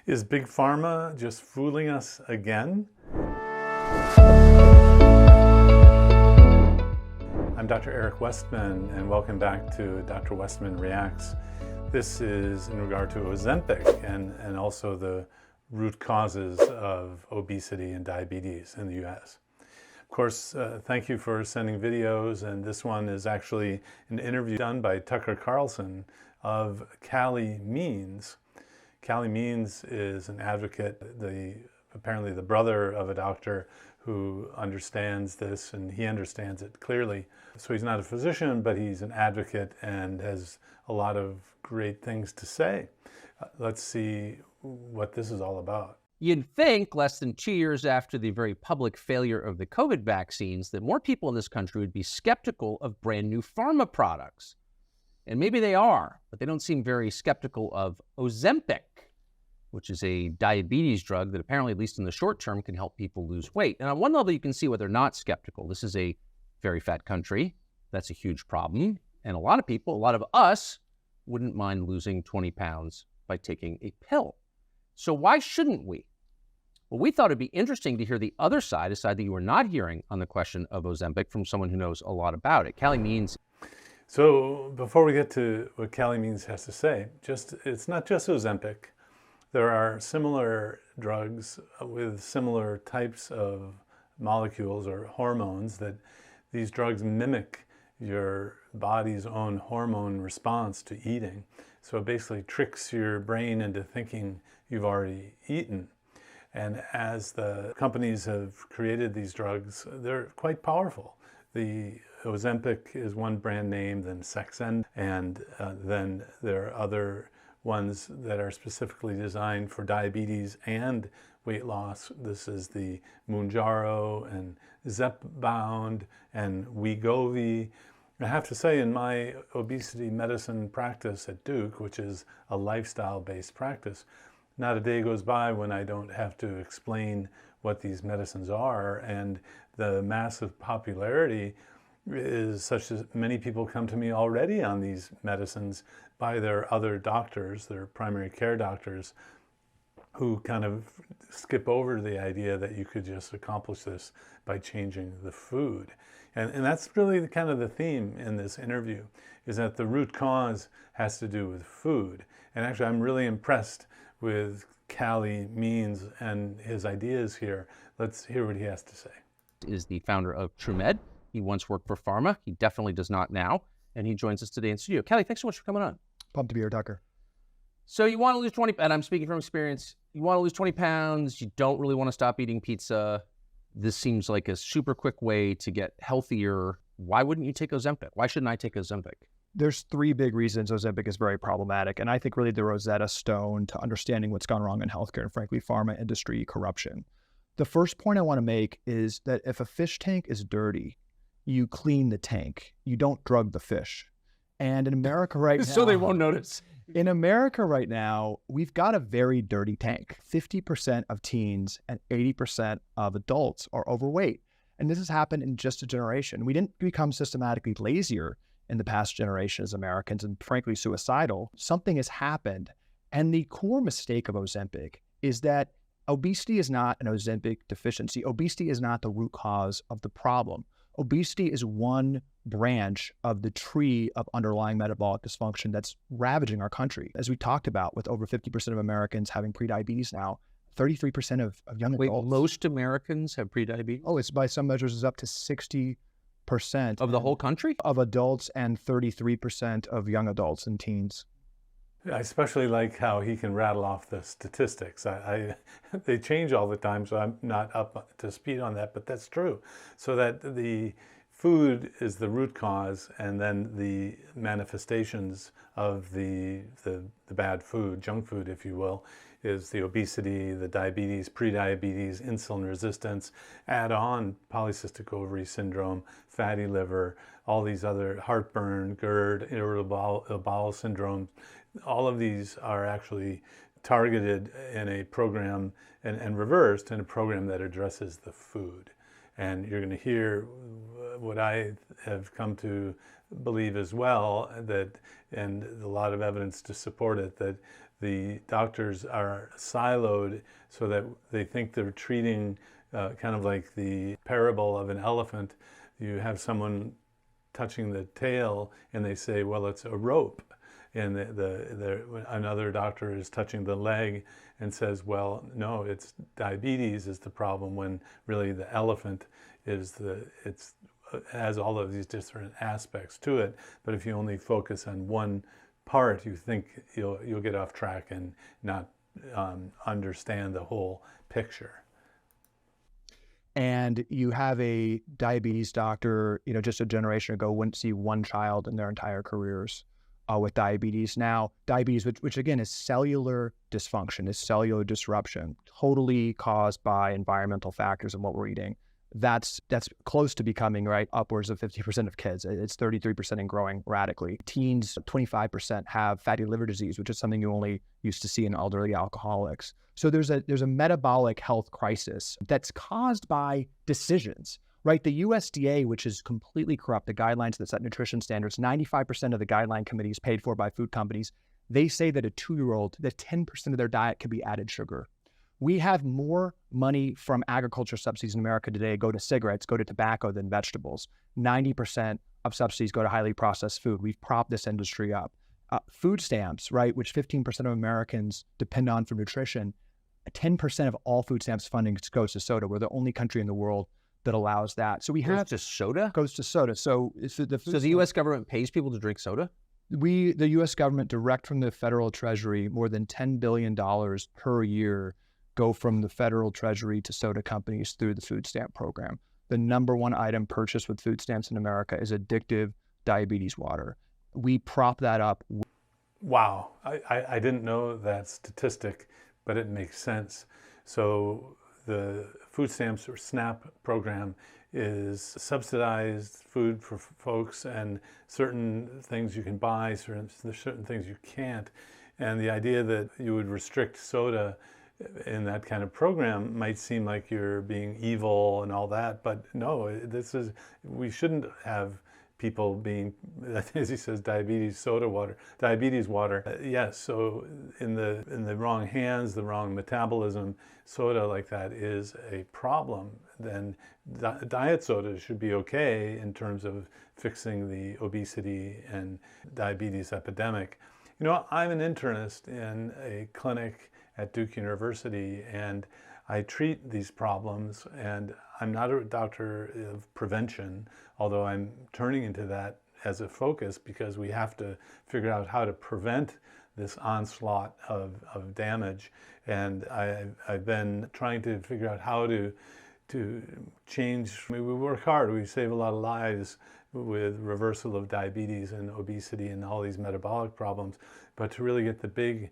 Is Big Pharma just fooling us again? I'm Dr. Eric Westman, and welcome back to Dr. Westman Reacts. This is in regard to Ozempic and also the root causes of obesity and diabetes in the US. Of course, thank you for sending videos, and this one is actually an interview done by Tucker Carlson of Callie Means. Callie Means is an advocate, apparently the brother of a doctor who understands this, and he understands it clearly. So he's not a physician, but he's an advocate and has a lot of great things to say. Let's see what this is all about. You'd think less than 2 years after the very public failure of the COVID vaccines that more people in this country would be skeptical of brand new pharma products. And maybe they are, but they don't seem very skeptical of Ozempic, which is a diabetes drug that apparently, at least in the short term, can help people lose weight. And on one level, you can see why they're not skeptical. This is a very fat country. That's a huge problem. And a lot of people, a lot of us, wouldn't mind losing 20 pounds by taking a pill. So why shouldn't we? Well, we thought it'd be interesting to hear the other side, a side that you were not hearing on the question of Ozempic from someone who knows a lot about it. Callie Means. So before we get to what Callie Means has to say, it's not just Ozempic. There are similar drugs with similar types of molecules or hormones that these drugs mimic your body's own hormone response to eating. So it basically tricks your brain into thinking you've already eaten. And as the companies have created these drugs, they're quite powerful. The Ozempic is one brand name, then Saxenda, and then there are other ones that are specifically designed for diabetes and weight loss. This is the Mounjaro and Zepbound and Wegovy. I have to say, in my obesity medicine practice at Duke, which is a lifestyle-based practice, not a day goes by when I don't have to explain what these medicines are, and the massive popularity is such that many people come to me already on these medicines by their other doctors, their primary care doctors, who kind of skip over the idea that you could just accomplish this by changing the food. And that's really kind of the theme in this interview, is that the root cause has to do with food. And actually, I'm really impressed with Callie Means and his ideas here. Let's hear what he has to say. Is the founder of TrueMed. He once worked for Pharma. He definitely does not now. And he joins us today in studio. Callie, thanks so much for coming on. Pumped to be here, Tucker. So you want to lose 20, and I'm speaking from experience, you want to lose 20 pounds, you don't really want to stop eating pizza. This seems like a super quick way to get healthier. Why wouldn't you take Ozempic? Why shouldn't I take Ozempic? There's three big reasons Ozempic is very problematic, and I think really the Rosetta Stone to understanding what's gone wrong in healthcare and frankly pharma industry corruption. The first point I want to make is that if a fish tank is dirty, you clean the tank. You don't drug the fish. And in America right now... So they won't notice. In America right now, we've got a very dirty tank. 50% of teens and 80% of adults are overweight. And this has happened in just a generation. We didn't become systematically lazier in the past generation as Americans and frankly suicidal. Something has happened. And the core mistake of Ozempic is that obesity is not an Ozempic deficiency. Obesity is not the root cause of the problem. Obesity is one branch of the tree of underlying metabolic dysfunction that's ravaging our country. As we talked about, with over 50% of Americans having prediabetes now, 33% of young adults. Wait, most Americans have prediabetes? Oh, it's by some measures is up to 60% of the whole country? Of adults and 33% of young adults and teens. I especially like how he can rattle off the statistics. They change all the time, so I'm not up to speed on that, but that's true. So that the food is the root cause, and then the manifestations of the bad food, junk food, if you will, is the obesity, the diabetes, prediabetes, insulin resistance, add on polycystic ovary syndrome, fatty liver, all these other heartburn, GERD, irritable bowel syndrome. All of these are actually targeted in a program and reversed in a program that addresses the food. And you're going to hear what I have come to believe as well, that, and a lot of evidence to support it, that the doctors are siloed so that they think they're treating kind of like the parable of an elephant. You have someone touching the tail and they say, well, it's a rope. And another doctor is touching the leg and says, well, no, it's diabetes is the problem, when really the elephant is has all of these different aspects to it. But if you only focus on one part, you think you'll get off track and not understand the whole picture. And you have a diabetes doctor, just a generation ago, wouldn't see one child in their entire careers with diabetes. Now, diabetes, which again is cellular dysfunction, is cellular disruption, totally caused by environmental factors and what we're eating. That's close to becoming, right, upwards of 50% of kids. It's 33% and growing radically. Teens, 25% have fatty liver disease, which is something you only used to see in elderly alcoholics. So there's a metabolic health crisis that's caused by decisions, right? The USDA, which is completely corrupt, the guidelines that set nutrition standards, 95% of the guideline committees paid for by food companies, they say that a 2-year-old, that 10% of their diet could be added sugar. We have more money from agriculture subsidies in America today go to cigarettes, go to tobacco than vegetables. 90% of subsidies go to highly processed food. We've propped this industry up. Food stamps, right, which 15% of Americans depend on for nutrition, 10% of all food stamps funding goes to soda. We're the only country in the world that allows that. So we have Goes to soda? Goes to soda. So the U.S. government pays people to drink soda? The U.S. government, direct from the federal treasury, more than $10 billion per year go from the federal treasury to soda companies through the food stamp program. The number one item purchased with food stamps in America is addictive diabetes water. We prop that up. Wow, I didn't know that statistic, but it makes sense. So the food stamps or SNAP program is subsidized food for folks, and certain things you can buy, certain things you can't. And the idea that you would restrict soda in that kind of program might seem like you're being evil and all that, but no, we shouldn't have people being, as he says, diabetes water. Yes, so in the wrong hands, the wrong metabolism, soda like that is a problem. Then diet soda should be okay in terms of fixing the obesity and diabetes epidemic. I'm an internist in a clinic at Duke University, and I treat these problems, and I'm not a doctor of prevention, although I'm turning into that as a focus because we have to figure out how to prevent this onslaught of damage. And I've been trying to figure out how to change. We work hard, we save a lot of lives with reversal of diabetes and obesity and all these metabolic problems, but to really get the big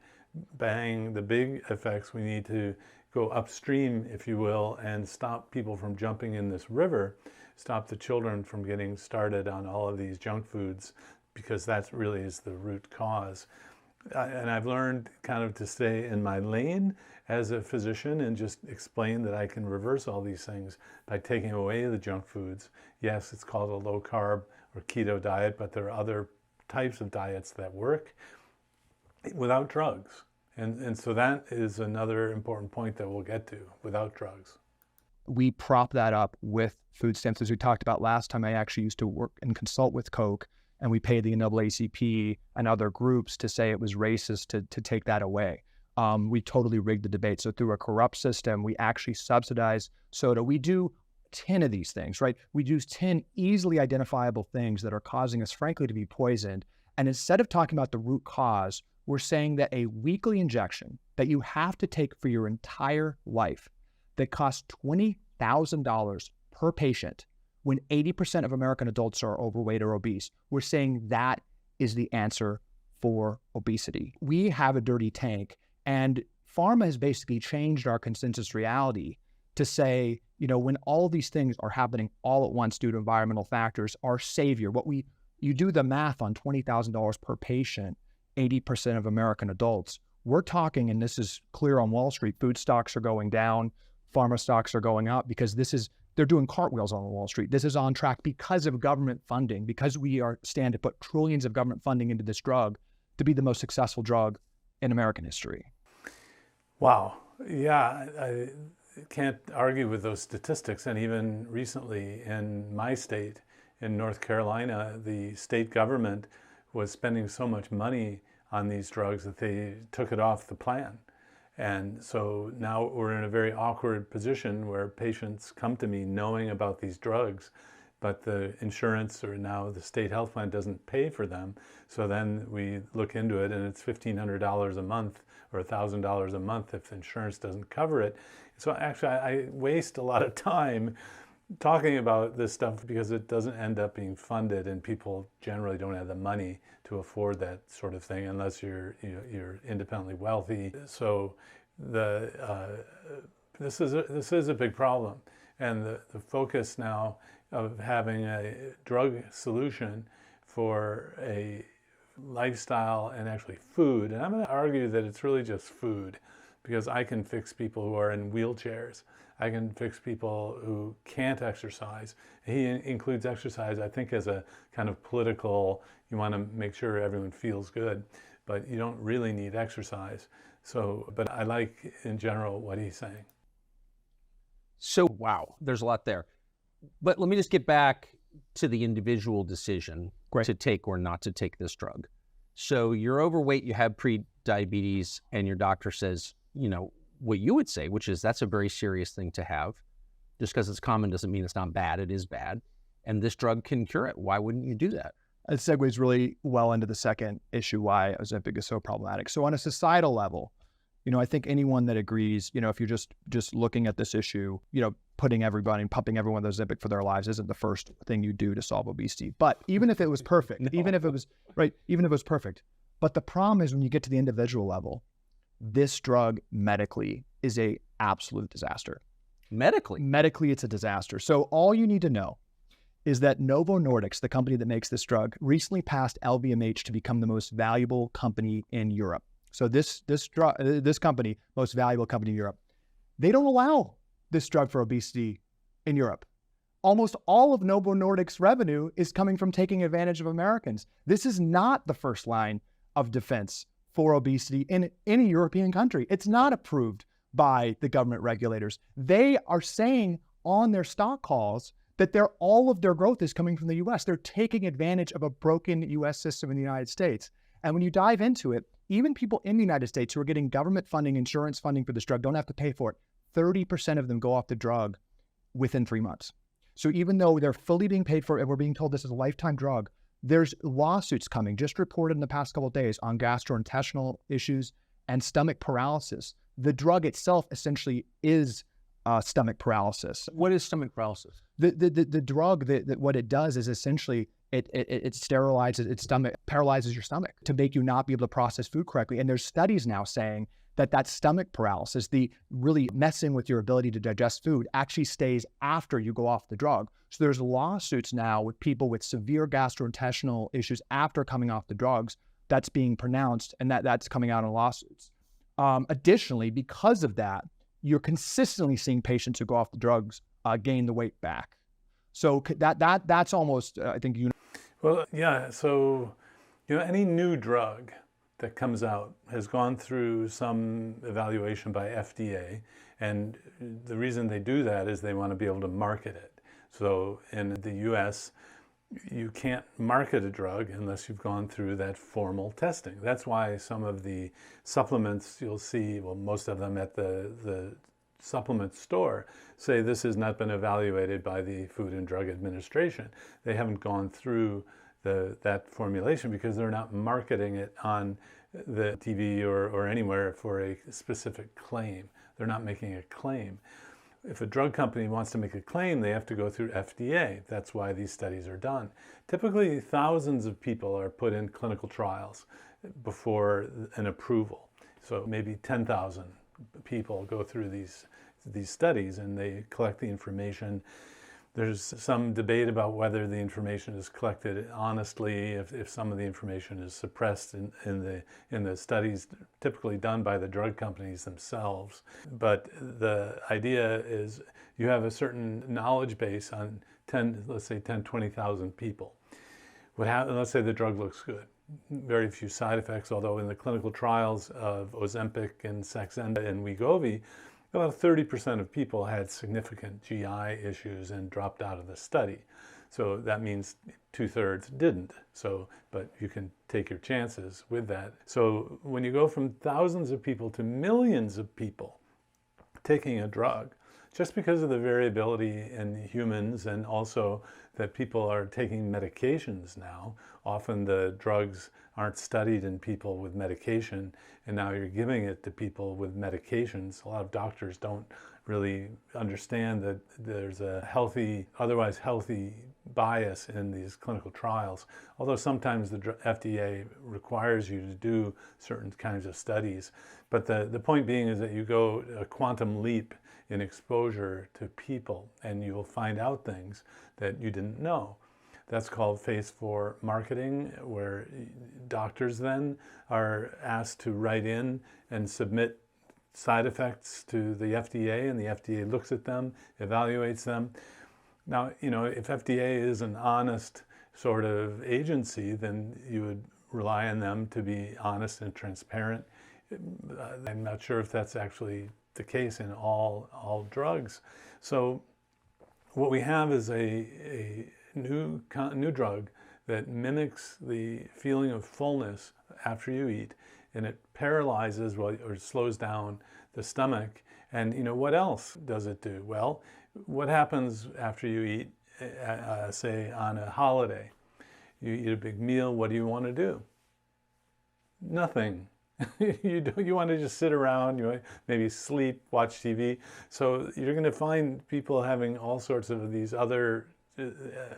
bang, the big effects, we need to go upstream, if you will, and stop people from jumping in this river, stop the children from getting started on all of these junk foods, because that really is the root cause. And I've learned kind of to stay in my lane as a physician and just explain that I can reverse all these things by taking away the junk foods. Yes, it's called a low-carb or keto diet, but there are other types of diets that work without drugs. And so that is another important point that we'll get to, without drugs. We prop that up with food stamps. As we talked about last time, I actually used to work and consult with Coke, and we paid the NAACP and other groups to say it was racist to take that away. We totally rigged the debate. So through a corrupt system, we actually subsidize soda. We do 10 of these things, right? We do 10 easily identifiable things that are causing us, frankly, to be poisoned. And instead of talking about the root cause, we're saying that a weekly injection that you have to take for your entire life that costs $20,000 per patient when 80% of American adults are overweight or obese, we're saying that is the answer for obesity. We have a dirty tank, and pharma has basically changed our consensus reality to say, when all these things are happening all at once due to environmental factors, our savior, you do the math on $20,000 per patient, 80% of American adults, we're talking, and this is clear on Wall Street, food stocks are going down, pharma stocks are going up because they're doing cartwheels on Wall Street. This is on track because of government funding, because we stand to put trillions of government funding into this drug to be the most successful drug in American history. Wow. Yeah, I can't argue with those statistics. And even recently in my state, in North Carolina, the state government was spending so much money on these drugs that they took it off the plan. And so now we're in a very awkward position where patients come to me knowing about these drugs, but the insurance or now the state health plan doesn't pay for them. So then we look into it and it's $1,500 a month or $1,000 a month if insurance doesn't cover it. So actually I waste a lot of time talking about this stuff because it doesn't end up being funded, and people generally don't have the money to afford that sort of thing unless you're independently wealthy. So this is a big problem, and the focus now of having a drug solution for a lifestyle and actually food, and I'm going to argue that it's really just food, because I can fix people who are in wheelchairs. I can fix people who can't exercise. He includes exercise, I think, as a kind of political, you want to make sure everyone feels good, but you don't really need exercise. So, but I like in general what he's saying. So, wow, there's a lot there. But let me just get back to the individual decision to take or not to take this drug. So you're overweight, you have pre-diabetes, and your doctor says, you know, what you would say, which is that's a very serious thing to have. Just because it's common doesn't mean it's not bad. It is bad. And this drug can cure it. Why wouldn't you do that? It segues really well into the second issue, why Ozempic is so problematic. So on a societal level, you know, I think anyone that agrees, you know, if you're just looking at this issue, you know, putting everybody and pumping everyone with Ozempic for their lives isn't the first thing you do to solve obesity. But even if it was perfect, even if it was perfect, but the problem is when you get to the individual level, this drug medically is a absolute disaster. Medically, it's a disaster. So all you need to know is that Novo Nordisk, the company that makes this drug, recently passed LVMH to become the most valuable company in Europe. So this company, most valuable company in Europe, they don't allow this drug for obesity in Europe. Almost all of Novo Nordisk's revenue is coming from taking advantage of Americans. This is not the first line of defense for obesity in any European country. It's not approved by the government regulators. They are saying on their stock calls that all of their growth is coming from the US. They're taking advantage of a broken US system in the United States. And when you dive into it, even people in the United States who are getting government funding, insurance funding for this drug don't have to pay for it. 30% of them go off the drug within 3 months. So even though they're fully being paid for it, and we're being told this is a lifetime drug, there's lawsuits coming, just reported in the past couple of days, on gastrointestinal issues and stomach paralysis. The drug itself essentially is stomach paralysis. What is stomach paralysis? The drug, what it does is essentially it sterilizes its stomach, paralyzes your stomach to make you not be able to process food correctly. And there's studies now saying that stomach paralysis, the really messing with your ability to digest food, actually stays after you go off the drug. So there's lawsuits now with people with severe gastrointestinal issues after coming off the drugs that's being pronounced, and that's coming out in lawsuits. Additionally, because of that, you're consistently seeing patients who go off the drugs gain the weight back. So that's almost, I think, Well, yeah. So, you know, any new drug that comes out has gone through some evaluation by FDA, and the reason they do that is they want to be able to market it. So in the US, you can't market a drug unless you've gone through that formal testing. That's why some of the supplements you'll see, well, most of them at the supplement store, say this has not been evaluated by the Food and Drug Administration. They haven't gone through that formulation because they're not marketing it on the TV or anywhere for a specific claim. They're not making a claim. If a drug company wants to make a claim, they have to go through FDA. That's why these studies are done. Typically, thousands of people are put in clinical trials before an approval. So maybe 10,000 people go through these studies and they collect the information. There's some debate about whether the information is collected honestly, if some of the information is suppressed in the studies typically done by the drug companies themselves. But the idea is you have a certain knowledge base on 20,000 people. Let's say the drug looks good. very few side effects, although in the clinical trials of Ozempic and Saxenda and Wegovy, about 30% of people had significant GI issues and dropped out of the study. So that means 2/3 didn't. So, but you can take your chances with that. So when you go from thousands of people to millions of people taking a drug, just because of the variability in humans and also that people are taking medications now. Often the drugs aren't studied in people with medication, and now you're giving it to people with medications. A lot of doctors don't really understand that there's a healthy, otherwise healthy bias in these clinical trials. Although sometimes the FDA requires you to do certain kinds of studies. But the point being is that you go a quantum leap in exposure to people, and you will find out things that you didn't know. That's called phase 4 marketing, where doctors then are asked to write in and submit side effects to the FDA, and the FDA looks at them, evaluates them. Now, you know, if FDA is an honest sort of agency, then you would rely on them to be honest and transparent. I'm not sure if that's actually the case in all drugs. So what we have is a new drug that mimics the feeling of fullness after you eat, and it paralyzes or slows down the stomach. And you know, what else does it do? Well, what happens after you eat, say on a holiday? You eat a big meal, what do you want to do? Nothing. You want to just sit around, you maybe sleep, watch TV. So you're going to find people having all sorts of these other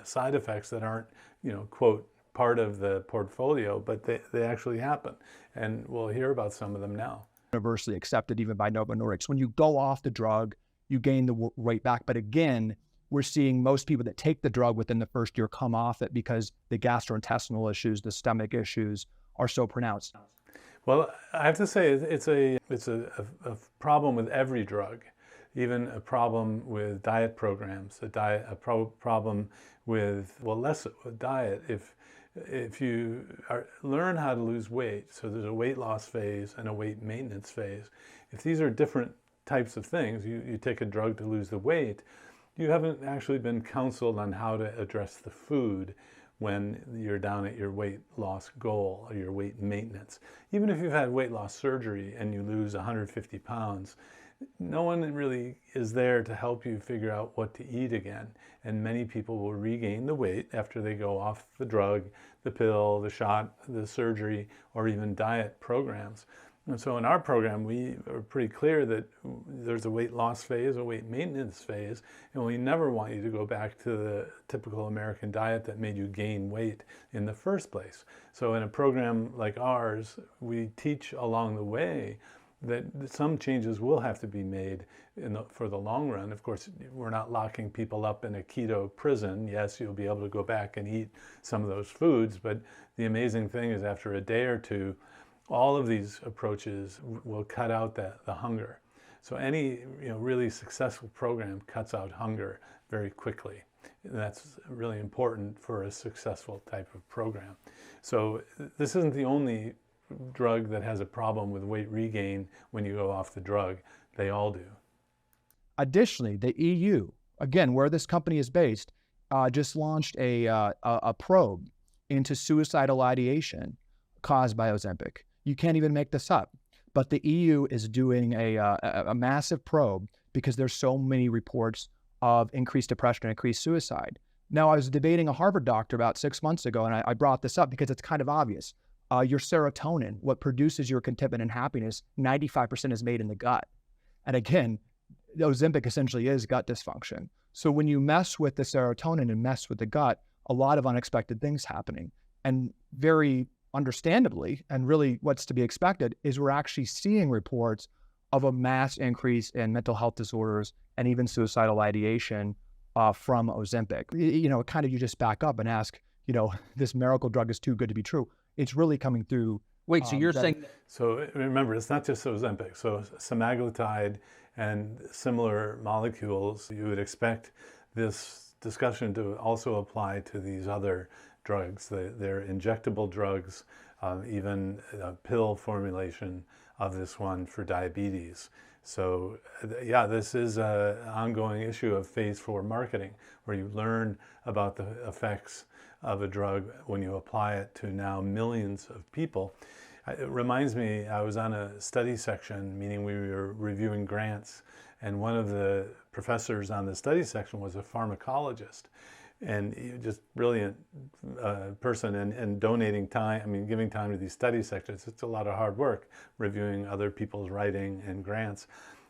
side effects that aren't, you know, quote, part of the portfolio, but they actually happen. And we'll hear about some of them now. Universally accepted even by Novo Nordisk. When you go off the drug, you gain the weight back. But again, we're seeing most people that take the drug within the first year come off it because the gastrointestinal issues, the stomach issues are so pronounced. Well, I have to say it's a problem with every drug, even a problem with diet programs, a problem with, well, less with diet. If you learn how to lose weight, so there's a weight loss phase and a weight maintenance phase. If these are different types of things, you take a drug to lose the weight, you haven't actually been counseled on how to address the food when you're down at your weight loss goal or your weight maintenance. Even if you've had weight loss surgery and you lose 150 pounds, no one really is there to help you figure out what to eat again. And many people will regain the weight after they go off the drug, the pill, the shot, the surgery, or even diet programs. And so in our program, we are pretty clear that there's a weight loss phase, a weight maintenance phase, and we never want you to go back to the typical American diet that made you gain weight in the first place. So in a program like ours, we teach along the way that some changes will have to be made for the long run. Of course, we're not locking people up in a keto prison. Yes, you'll be able to go back and eat some of those foods, but the amazing thing is after a day or two, all of these approaches will cut out the hunger. So any really successful program cuts out hunger very quickly. And that's really important for a successful type of program. So this isn't the only drug that has a problem with weight regain when you go off the drug. They all do. Additionally, the EU, again, where this company is based, just launched a probe into suicidal ideation caused by Ozempic. You can't even make this up. But the EU is doing a massive probe because there's so many reports of increased depression and increased suicide. Now, I was debating a Harvard doctor about 6 months ago, and I brought this up because it's kind of obvious. Your serotonin, what produces your contentment and happiness, 95% is made in the gut. And again, Ozempic essentially is gut dysfunction. So when you mess with the serotonin and mess with the gut, a lot of unexpected things happening. And very understandably, and really what's to be expected, is we're actually seeing reports of a mass increase in mental health disorders and even suicidal ideation from Ozempic. Kind of you just back up and ask, this miracle drug is too good to be true. It's really coming through. Wait, so you're saying... So remember, it's not just Ozempic. So semaglutide and similar molecules, you would expect this discussion to also apply to these other drugs. They're injectable drugs, even a pill formulation of this one for diabetes. So yeah, this is an ongoing issue of phase 4 marketing, where you learn about the effects of a drug when you apply it to now millions of people. It reminds me, I was on a study section, meaning we were reviewing grants, and one of the professors on the study section was a pharmacologist, and just brilliant person, and donating time, giving time to these study sections. It's a lot of hard work reviewing other people's writing and grants.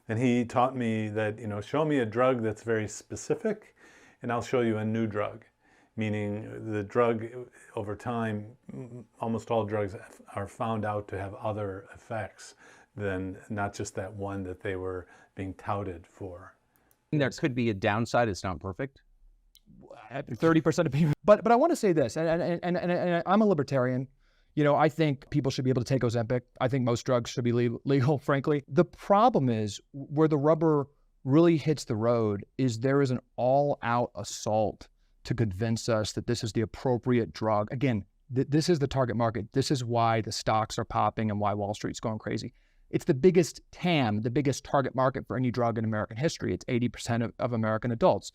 And he taught me that, show me a drug that's very specific, and I'll show you a new drug. Meaning the drug, over time, almost all drugs are found out to have other effects than not just that one that they were being touted for. There could be a downside. It's not perfect. 30% of people. But I want to say this, and I'm a libertarian. I think people should be able to take Ozempic. I think most drugs should be legal, frankly. The problem is, where the rubber really hits the road, is there is an all-out assault to convince us that this is the appropriate drug. Again, this is the target market. This is why the stocks are popping and why Wall Street's going crazy. It's the biggest TAM, the biggest target market for any drug in American history. It's 80% of American adults.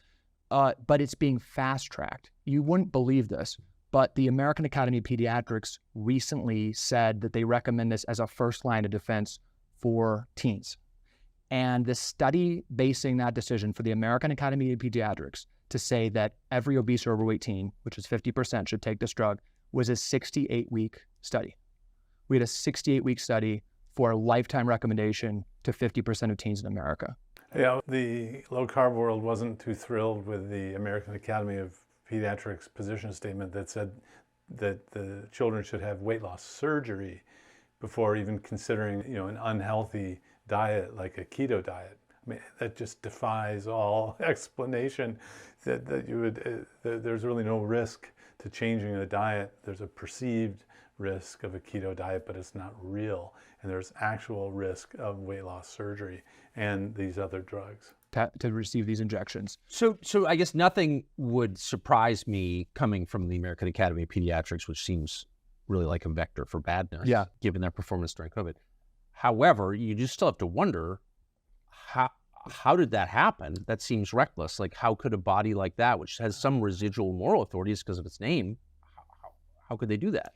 But it's being fast-tracked. You wouldn't believe this, but the American Academy of Pediatrics recently said that they recommend this as a first line of defense for teens. And the study basing that decision for the American Academy of Pediatrics to say that every obese or overweight teen, which is 50%, should take this drug, was a 68-week study. We had a 68-week study for a lifetime recommendation to 50% of teens in America. Yeah, the low-carb world wasn't too thrilled with the American Academy of Pediatrics position statement that said that the children should have weight loss surgery before even considering, an unhealthy diet like a keto diet. That just defies all explanation. That you would, there's really no risk to changing a diet. There's a perceived risk of a keto diet, but it's not real. And there's actual risk of weight loss surgery and these other drugs. To receive these injections. So I guess nothing would surprise me coming from the American Academy of Pediatrics, which seems really like a vector for badness, given their performance during COVID. However, you just still have to wonder, how did that happen? That seems reckless. Like, how could a body like that, which has some residual moral authorities because of its name, how could they do that?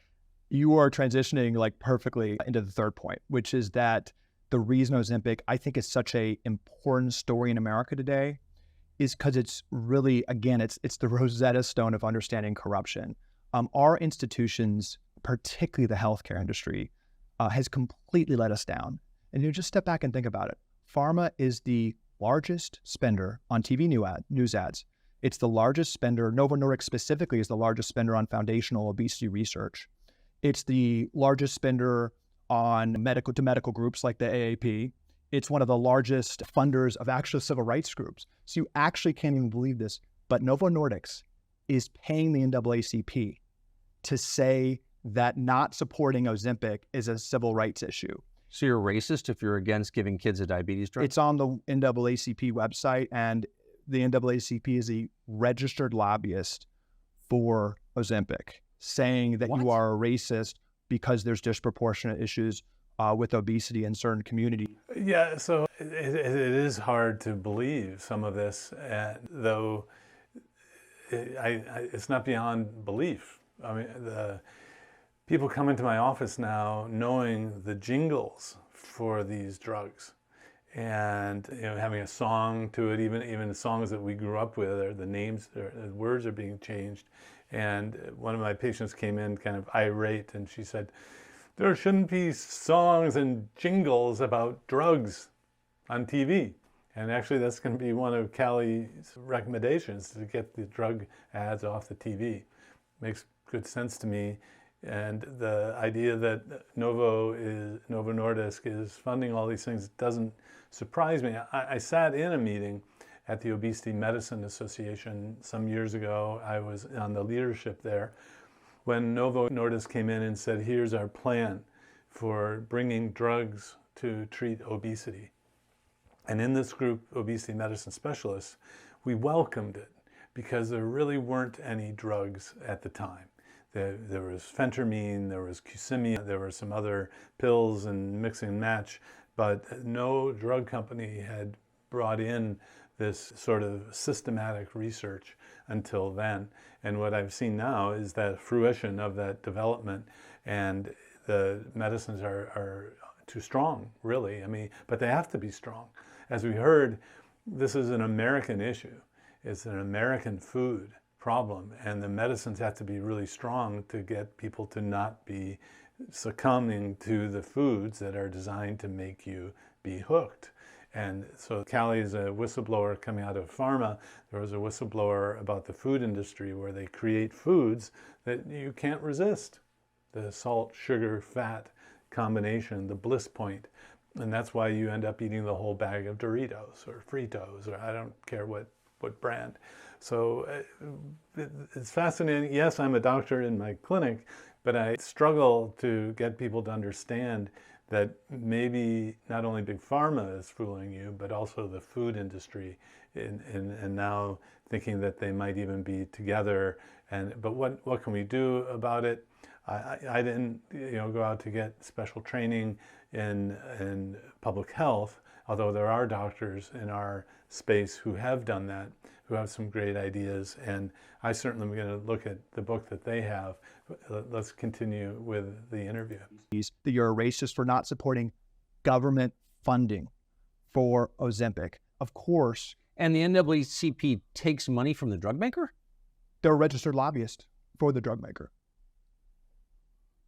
You are transitioning perfectly into the third point, which is that the reason Ozempic, I think, is such a important story in America today is because it's really, again, it's the Rosetta Stone of understanding corruption. Our institutions, particularly the healthcare industry, has completely let us down. And just step back and think about it. Pharma is the largest spender on TV news ads. It's the largest spender. Novo Nordisk specifically is the largest spender on foundational obesity research. It's the largest spender on medical groups like the AAP. It's one of the largest funders of actual civil rights groups. So you actually can't even believe this, but Novo Nordisk is paying the NAACP to say that not supporting Ozempic is a civil rights issue. So you're racist if you're against giving kids a diabetes drug? It's on the NAACP website, and the NAACP is a registered lobbyist for Ozempic, saying that you are a racist because there's disproportionate issues with obesity in certain communities. Yeah, so it is hard to believe some of this, though it's not beyond belief. The people come into my office now knowing the jingles for these drugs, and having a song to it. Even the songs that we grew up with, or the names, the words are being changed. And one of my patients came in kind of irate, and she said, "There shouldn't be songs and jingles about drugs on TV." And actually, that's going to be one of Callie's recommendations, to get the drug ads off the TV. Makes good sense to me. And the idea that Novo Nordisk is funding all these things doesn't surprise me. I sat in a meeting at the Obesity Medicine Association some years ago. I was on the leadership there when Novo Nordisk came in and said, "Here's our plan for bringing drugs to treat obesity." And in this group, obesity medicine specialists, we welcomed it because there really weren't any drugs at the time. There was phentermine, there was Qsymia, there were some other pills and mix and match, but no drug company had brought in this sort of systematic research until then. And what I've seen now is that fruition of that development, and the medicines are too strong, really. I mean, but they have to be strong. As we heard, this is an American issue. It's an American food problem, and the medicines have to be really strong to get people to not be succumbing to the foods that are designed to make you be hooked. And so Callie is a whistleblower coming out of Pharma. There was a whistleblower about the food industry where they create foods that you can't resist. The salt, sugar, fat combination, the bliss point. And that's why you end up eating the whole bag of Doritos or Fritos, or I don't care what brand. So it's fascinating. Yes, I'm a doctor in my clinic, but I struggle to get people to understand that maybe not only Big Pharma is fooling you, but also the food industry, and now thinking that they might even be together. But what can we do about it? I didn't go out to get special training in public health, although there are doctors in our space who have done that, who have some great ideas, and I certainly am going to look at the book that they have. Let's continue with the interview. You're a racist for not supporting government funding for Ozempic. Of course. And the NAACP takes money from the drug maker? They're a registered lobbyist for the drug maker.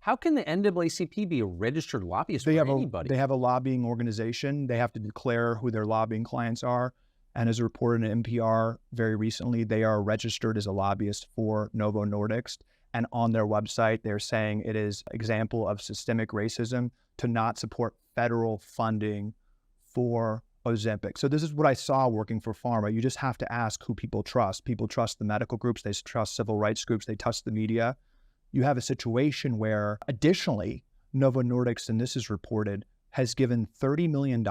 How can the NAACP be a registered lobbyist for anybody? They have a lobbying organization. They have to declare who their lobbying clients are. And as reported in NPR very recently, they are registered as a lobbyist for Novo Nordisk. And on their website, they're saying it is an example of systemic racism to not support federal funding for Ozempic. So this is what I saw working for Pharma. You just have to ask who people trust. People trust the medical groups. They trust civil rights groups. They trust the media. You have a situation where, additionally, Novo Nordisk, and this is reported, has given $30 million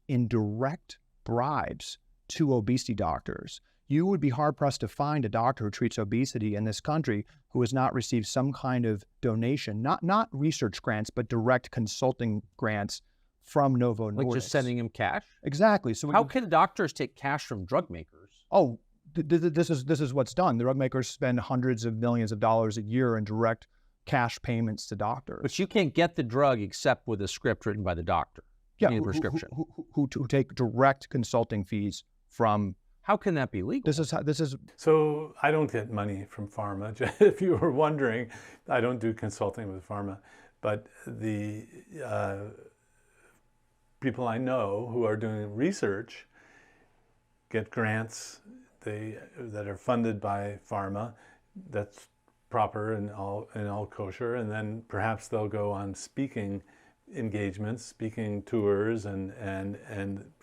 in direct bribes to obesity doctors. You would be hard-pressed to find a doctor who treats obesity in this country who has not received some kind of donation, not research grants, but direct consulting grants from Novo Nordisk. Like just sending him cash? Exactly. So how can doctors take cash from drug makers? Oh, this is what's done. The drug makers spend hundreds of millions of dollars a year in direct cash payments to doctors. But you can't get the drug except with a script written by the doctor. Yeah, a prescription. Who take direct consulting fees from. How can that be legal? This is. So I don't get money from Pharma. If you were wondering, I don't do consulting with Pharma, but the people I know who are doing research get grants that are funded by Pharma. That's proper and all kosher, and then perhaps they'll go on speaking engagements, speaking tours, and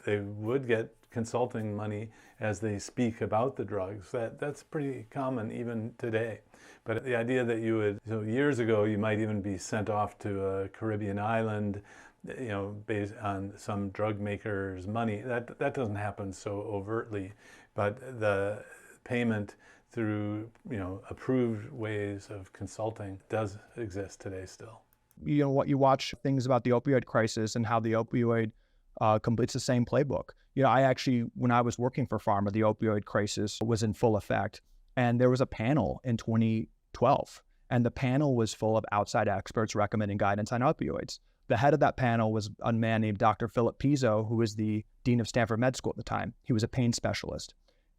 they would get consulting money as they speak about the drugs. That's pretty common even today. But the idea that you would, so years ago, you might even be sent off to a Caribbean island, based on some drug maker's money, that doesn't happen so overtly. But the payment through, approved ways of consulting does exist today still. What you watch things about the opioid crisis and how the opioid completes the same playbook. I actually, when I was working for Pharma, the opioid crisis was in full effect. And there was a panel in 2012, and the panel was full of outside experts recommending guidance on opioids. The head of that panel was a man named Dr. Philip Pizzo, who was the dean of Stanford Med School at the time. He was a pain specialist.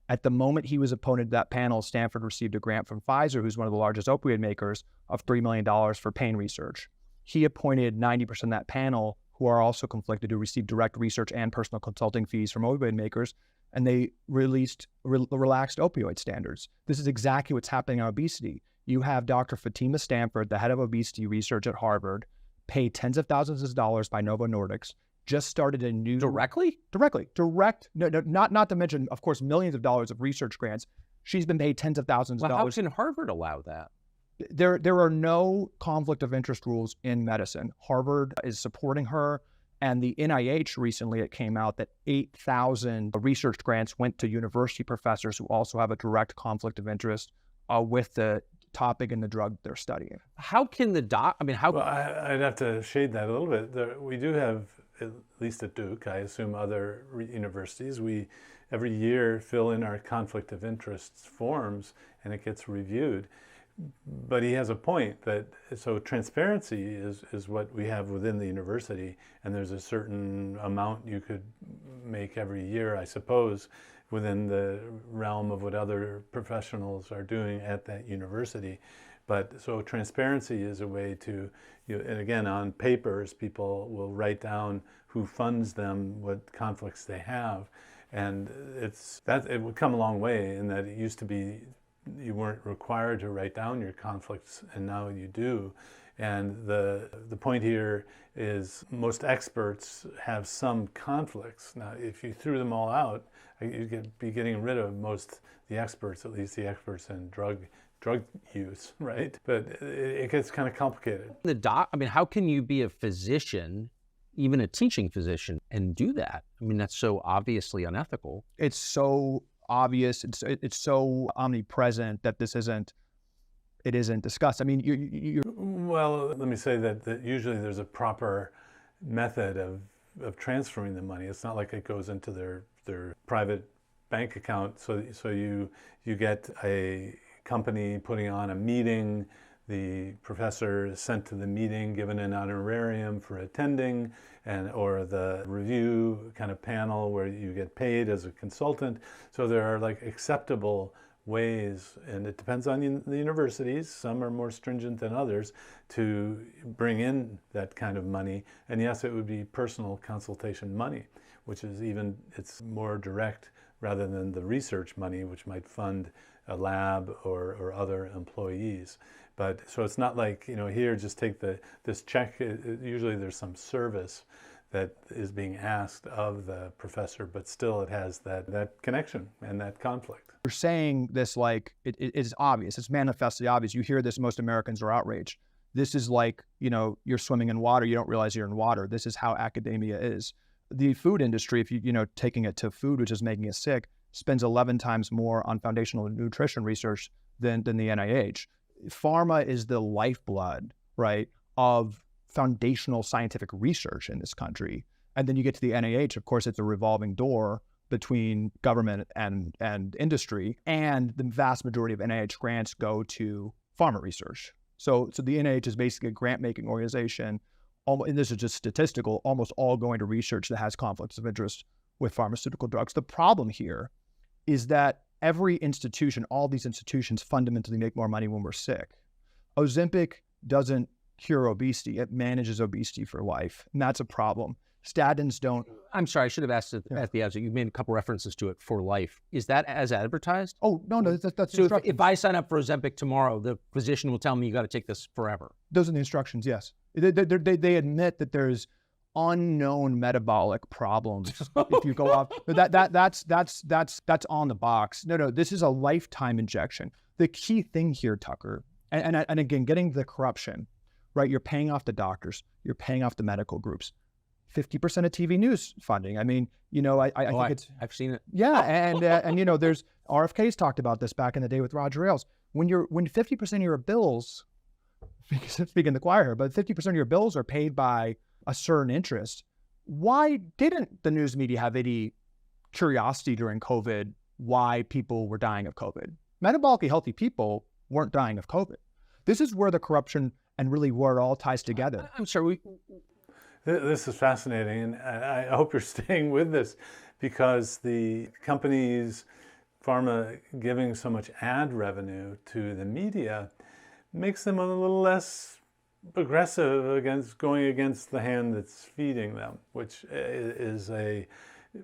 At the moment he was appointed to that panel, Stanford received a grant from Pfizer, who's one of the largest opioid makers, of $3 million for pain research. He appointed 90% of that panel, who are also conflicted, to receive direct research and personal consulting fees from opioid makers, and they relaxed opioid standards. This is exactly what's happening on obesity. You have Dr. Fatima Stanford, the head of obesity research at Harvard, paid tens of thousands of dollars by Novo Nordisk, just started a new... Directly? Direct. No, not to mention, of course, millions of dollars of research grants. She's been paid tens of thousands of dollars. How can Harvard allow that? There are no conflict of interest rules in medicine. Harvard is supporting her, and the NIH recently, it came out that 8,000 research grants went to university professors who also have a direct conflict of interest with the topic in the drug they're studying. How can the Well, I'd have to shade that a little bit. We do have, at least at Duke, I assume other universities, we every year fill in our conflict of interests forms and it gets reviewed. But he has a point that, so transparency is what we have within the university, and there's a certain amount you could make every year, I suppose, within the realm of what other professionals are doing at that university. But so transparency is a way to, and again, on papers, people will write down who funds them, what conflicts they have. And it would come a long way in that it used to be you weren't required to write down your conflicts, and now you do. And the point here is most experts have some conflicts. Now, if you threw them all out, you'd be getting rid of most the experts, at least the experts in drug use, right? But it gets kind of complicated. How can you be a physician, even a teaching physician, and do that? I mean, that's so obviously unethical. It's so obvious, it's so omnipresent that it isn't discussed. I mean, you're Well, let me say that usually there's a proper method of transferring the money. It's not like it goes into their private bank account. So you get a company putting on a meeting, the professor is sent to the meeting, given an honorarium for attending, or the review kind of panel where you get paid as a consultant. So there are like acceptable ways, and it depends on the universities. Some are more stringent than others to bring in that kind of money. And yes, it would be personal consultation money, which is it's more direct rather than the research money, which might fund a lab or other employees. But so it's not like, here, just take this check. Usually there's some service that is being asked of the professor, but still it has that connection and that conflict. You're saying this like it is obvious. It's manifestly obvious. You hear this, most Americans are outraged. This is like, you're swimming in water. You don't realize you're in water. This is how academia is. The food industry, if taking it to food, which is making us sick, spends 11 times more on foundational nutrition research than the NIH. Pharma is the lifeblood, right, of foundational scientific research in this country. And then you get to the NIH, of course, it's a revolving door between government and industry, and the vast majority of NIH grants go to pharma research. So the NIH is basically a grant-making organization, and this is just statistical, almost all going to research that has conflicts of interest with pharmaceutical drugs. The problem here is that every institution, all these institutions fundamentally make more money when we're sick. Ozempic doesn't cure obesity, it manages obesity for life, and that's a problem. Statins don't. I'm sorry, I should have asked at the outset. You made a couple references to it for life. Is that as advertised? Oh, no, that's so if I sign up for Ozempic tomorrow, the physician will tell me you got to take this forever. Those are the instructions, yes. They admit that there's unknown metabolic problems if you go off. That's on the box. No, this is a lifetime injection. The key thing here, Tucker, and again, getting the corruption, right? You're paying off the doctors, you're paying off the medical groups. 50% of TV news funding. I mean, I think I've seen it. Yeah, and there's RFK's talked about this back in the day with Roger Ailes. When 50% of your bills, speaking the choir here, but 50% of your bills are paid by a certain interest, why didn't the news media have any curiosity during COVID why people were dying of COVID? Metabolically healthy people weren't dying of COVID. This is where the corruption and really where it all ties together. I'm sorry. This is fascinating, and I hope you're staying with this, because the companies, pharma, giving so much ad revenue to the media makes them a little less aggressive against going against the hand that's feeding them, which is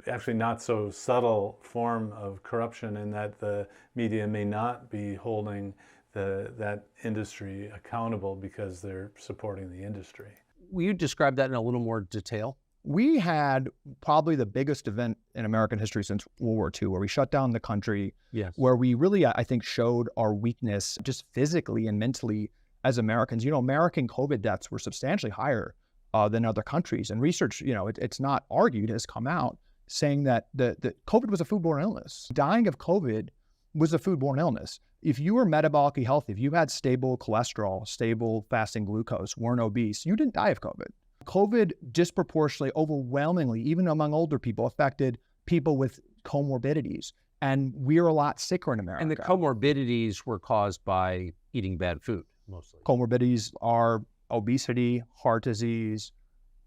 actually not so subtle form of corruption, in that the media may not be holding that industry accountable because they're supporting the industry. Will you describe that in a little more detail? We had probably the biggest event in American history since World War II, where we shut down the country, yes, where we really, I think, showed our weakness just physically and mentally as Americans. American COVID deaths were substantially higher than other countries. And research, it's not argued, has come out saying that the COVID was a foodborne illness. Dying of COVID was a foodborne illness. If you were metabolically healthy, if you had stable cholesterol, stable fasting glucose, weren't obese, you didn't die of COVID. COVID disproportionately, overwhelmingly, even among older people, affected people with comorbidities. And we're a lot sicker in America. And the comorbidities were caused by eating bad food, mostly. Comorbidities are obesity, heart disease,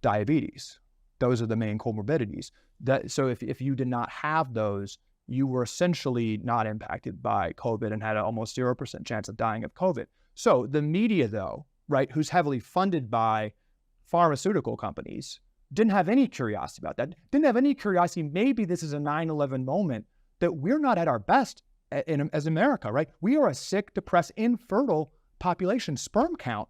diabetes. Those are the main comorbidities. So if you did not have those, you were essentially not impacted by COVID and had an almost 0% chance of dying of COVID. So the media, though, right, who's heavily funded by pharmaceutical companies, didn't have any curiosity about that. Didn't have any curiosity, maybe this is a 9/11 moment, that we're not at our best as America, right? We are a sick, depressed, infertile population. Sperm count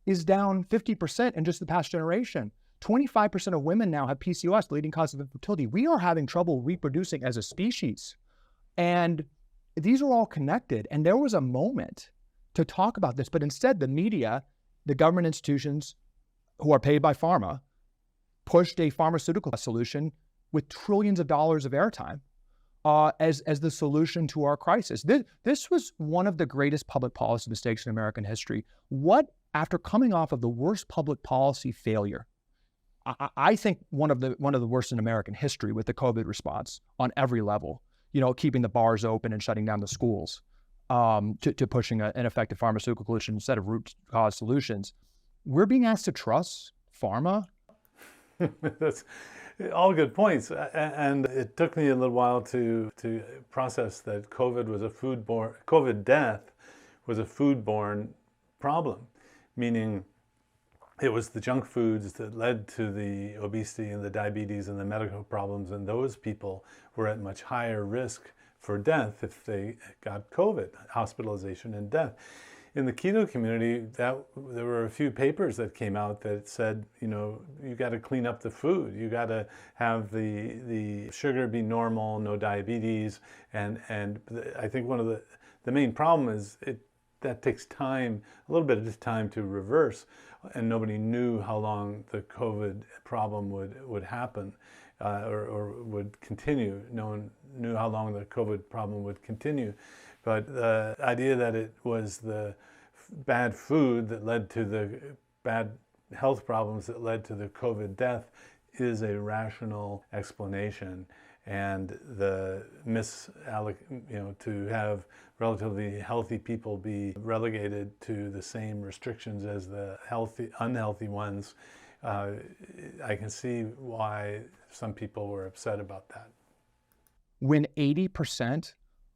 is down 50% in just the past generation. 25% of women now have PCOS, the leading cause of infertility. We are having trouble reproducing as a species. And these are all connected. And there was a moment to talk about this, but instead the media, the government institutions who are paid by pharma, pushed a pharmaceutical solution with trillions of dollars of airtime as the solution to our crisis. This was one of the greatest public policy mistakes in American history. After coming off of the worst public policy failure, I think one of the worst in American history with the COVID response on every level, keeping the bars open and shutting down the schools, to pushing an effective pharmaceutical solution instead of root cause solutions. We're being asked to trust pharma. That's all good points. And it took me a little while to process that COVID death was a foodborne problem, meaning it was the junk foods that led to the obesity and the diabetes and the medical problems, and those people were at much higher risk for death if they got COVID, hospitalization and death. In the keto community, there were a few papers that came out that said, you got to clean up the food. You got to have the sugar be normal, no diabetes. And I think one of the main problem is that takes time, a little bit of time to reverse. And nobody knew how long the COVID problem would happen or would continue. No one knew how long the COVID problem would continue. But the idea that it was the bad food that led to the bad health problems that led to the COVID death is a rational explanation. And the to have relatively healthy people be relegated to the same restrictions as the unhealthy ones, I can see why some people were upset about that. When 80%